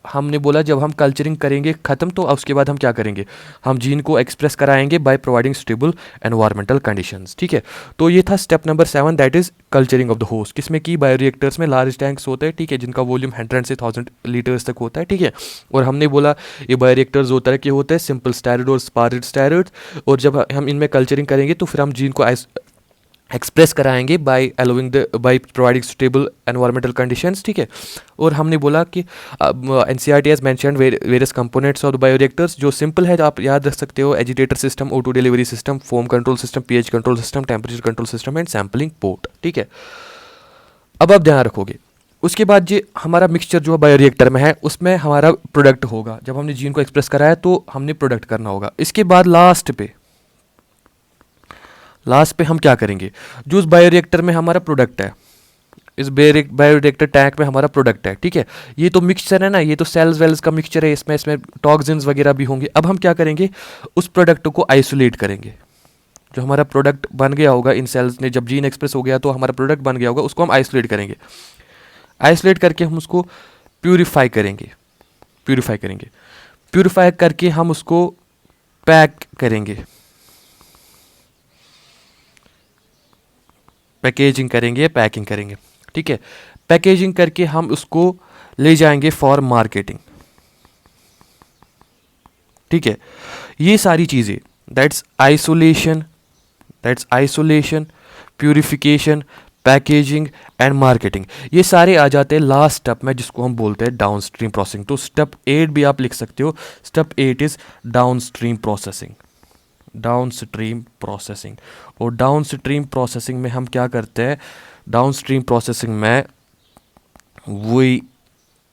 हमने बोला जब हम कल्चरिंग करेंगे ख़त्म तो उसके बाद हम क्या करेंगे, हम जीन को एक्सप्रेस कराएंगे by providing stable environmental conditions, ठीक है। तो ये था step number 7, that is culturing of the host, किसमें की बायोरिएक्टर्स में लार्ज टैंक्स होते हैं, ठीक है, जिनका वॉल्यूम 100 से 1000 लीटर्स तक होता है, ठीक है। और हमने बोला ये बायोरिएक्टर्स दो तरह के होते हैं, सिंपल स्टायरेड और स्पार्जिड स्टायरेड। और जब हम इनमें कल्चरिंग करेंगे तो फिर हम जीन को एक्सप्रेस कराएंगे by providing stable environmental conditions, ठीक है। और हमने बोला कि NCERT has mentioned various components of the bioreactors, जो सिंपल है, जो आप याद रख सकते हो, agitator system, O2 delivery system, foam control system, pH control system, temperature control system and sampling port, ठीक है। अब आप ध्यान रखोगे, उसके बाद जो हमारा मिक्सचर जो बायोरिएक्टर में है उसमें हमारा प्रोडक्ट होगा। जब हमने जीन को एक्सप्रेस कराया तो हमने प्रोडक्ट करना होगा। इसके बाद लास्ट पे हम क्या करेंगे, जो उस बायोरिएक्टर में हमारा प्रोडक्ट है, इस बायोरिएक्टर टैंक में हमारा प्रोडक्ट है, ठीक है। ये तो मिक्सचर है ना, ये तो सेल्स वेल्स का मिक्सचर है, इसमें टॉक्सिन्स वगैरह भी होंगे। अब हम क्या करेंगे, उस प्रोडक्ट को आइसोलेट करेंगे। जो हमारा प्रोडक्ट बन गया होगा इन सेल्स ने, जब जीन एक्सप्रेस हो गया तो हमारा प्रोडक्ट बन गया होगा, उसको हम आइसोलेट करेंगे। आइसोलेट करके हम उसको प्यूरीफाई करेंगे, प्यूरीफाई करके हम उसको पैक करेंगे, पैकेजिंग करेंगे, पैकिंग करेंगे, ठीक है। पैकेजिंग करके हम उसको ले जाएंगे फॉर मार्केटिंग, ठीक है। ये सारी चीज़ें, that's isolation, purification, packaging and marketing, ये सारे आ जाते हैं लास्ट स्टेप में, जिसको हम बोलते हैं डाउनस्ट्रीम प्रोसेसिंग। तो स्टेप 8 भी आप लिख सकते हो, step 8 is downstream processing, downstream processing. और डाउनस्ट्रीम प्रोसेसिंग में हम क्या करते हैं, डाउनस्ट्रीम प्रोसेसिंग में वही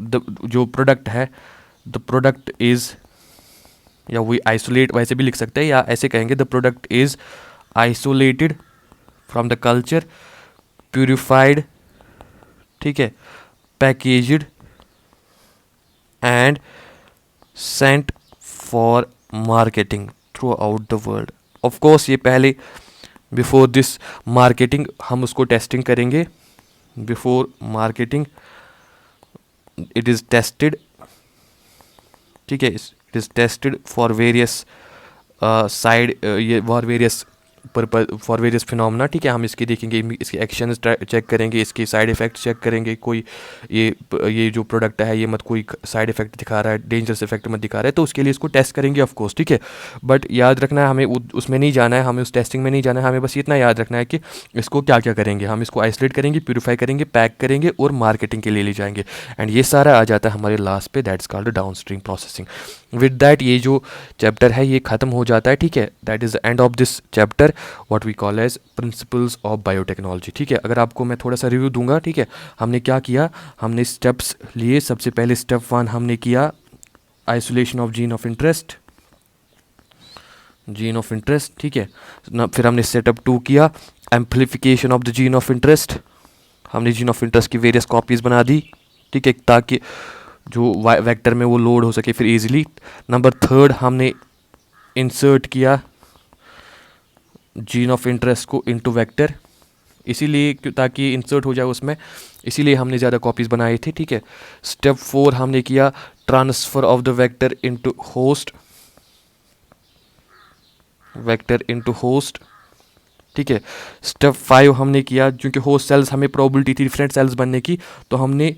जो प्रोडक्ट है, द प्रोडक्ट इज, या वही आइसोलेट, वैसे भी लिख सकते हैं, या ऐसे कहेंगे the product is isolated from the culture, purified, ठीक है, packaged and sent for marketing throughout the world. Of course ये पहले बिफोर दिस मार्केटिंग हम उसको टेस्टिंग करेंगे। Before marketing it is tested, ठीक है, it is tested for various side, ये for various for various phenomena, ठीक है। हम इसकी देखेंगे, इसके एक्शन चेक करेंगे, इसके साइड इफ़ेक्ट चेक करेंगे, कोई ये जो प्रोडक्ट है ये मत कोई साइड इफ़ेक्ट दिखा रहा है, डेंजरस इफेक्ट मत दिखा रहा है, तो उसके लिए इसको टेस्ट करेंगे ऑफ कोर्स, ठीक है। बट याद रखना है हमें उसमें नहीं जाना है, हमें उस टेस्टिंग में नहीं जाना है, हमें बस इतना याद रखना है कि इसको क्या क्या करेंगे। हम इसको आइसोलेट करेंगे, प्यूरीफाई करेंगे, पैक करेंगे और मार्केटिंग के लिए ले जाएंगे। एंड ये सारा आ जाता है हमारे लास्ट पे, that's called down stream processing. With that ये जो चैप्टर है ये ख़त्म हो जाता है, ठीक है। That is the end of this chapter, what we call as principles of biotechnology, ठीक है। अगर आपको मैं थोड़ा सा रिव्यू दूंगा, ठीक है, हमने क्या किया, हमने स्टेप्स लिए। सबसे पहले स्टेप 1 हमने किया isolation of gene of interest, gene of interest, ठीक है ना। फिर हमने सेटअप 2 किया amplification of the gene of interest, हमने जीन ऑफ इंटरेस्ट की वेरियस कॉपीज़ बना दी, ठीक है, ताकि जो वेक्टर में वो लोड हो सके फिर इजीली। नंबर 3 हमने इंसर्ट किया जीन ऑफ इंटरेस्ट को इनटू वेक्टर, इसीलिए ताकि इंसर्ट हो जाए उसमें, इसीलिए हमने ज़्यादा कॉपीज़ बनाए थे, ठीक है। स्टेप 4 हमने किया transfer of the vector into host, vector into host, ठीक है। स्टेप 5 हमने किया, क्योंकि होस्ट सेल्स हमें प्रोबेबिलिटी थी डिफरेंट सेल्स बनने की, तो हमने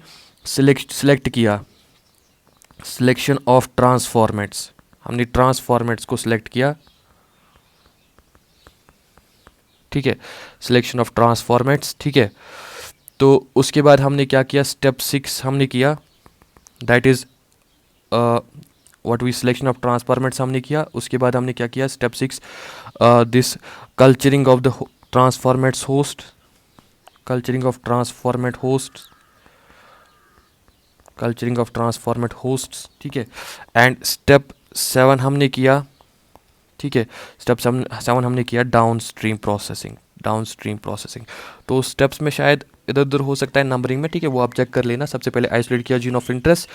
सिलेक्ट किया सिलेक्शन ऑफ ट्रांसफॉर्मेट्स, हमने ट्रांसफॉर्मेट्स को सिलेक्ट किया, ठीक है, सिलेक्शन ऑफ ट्रांसफॉर्मेट्स, ठीक है। तो उसके बाद हमने क्या किया, स्टेप 6 हमने किया, that is what we selection of transformants हमने किया। उसके बाद हमने क्या किया, step 6 this culturing of the transformants host, culturing of ट्रांसफॉर्मेट host, culturing of transformant hosts, ठीक है। एंड स्टेप 7 हमने किया, ठीक है, स्टेप 7 हमने किया down stream processing, down stream processing. तो स्टेप्स में शायद इधर उधर हो सकता है नंबरिंग में, ठीक है, वो आप चेक कर लेना। सबसे पहले आइसोलेट किया जीन ऑफ इंटरेस्ट,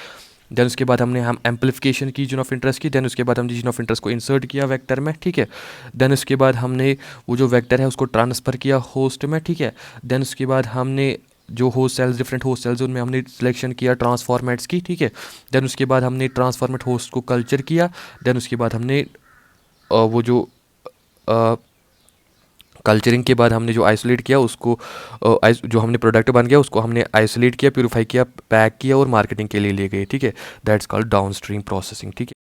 देन उसके बाद हमने एम्पलीफिकेशन की जीन ऑफ इंटरेस्ट की, देन उसके बाद हमने जीन ऑफ इंटरेस्ट को इंसर्ट किया वेक्टर में, ठीक है। देन उसके बाद हमने वो जो वेक्टर है उसको ट्रांसफ़र किया होस्ट में, ठीक है। देन उसके बाद हमने जो host cells, different host cells, उनमें हमने सिलेक्शन किया ट्रांसफॉर्मेट्स की, ठीक है। देन उसके बाद हमने ट्रांसफॉर्मेट होस्ट को कल्चर किया, देन उसके बाद हमने वो जो कल्चरिंग के बाद हमने जो आइसोलेट किया उसको, जो हमने प्रोडक्ट बन गया उसको हमने आइसोलेट किया, प्यूरीफाई किया, पैक किया और मार्केटिंग के लिए ले गए, ठीक है। That's called down stream processing, ठीक है।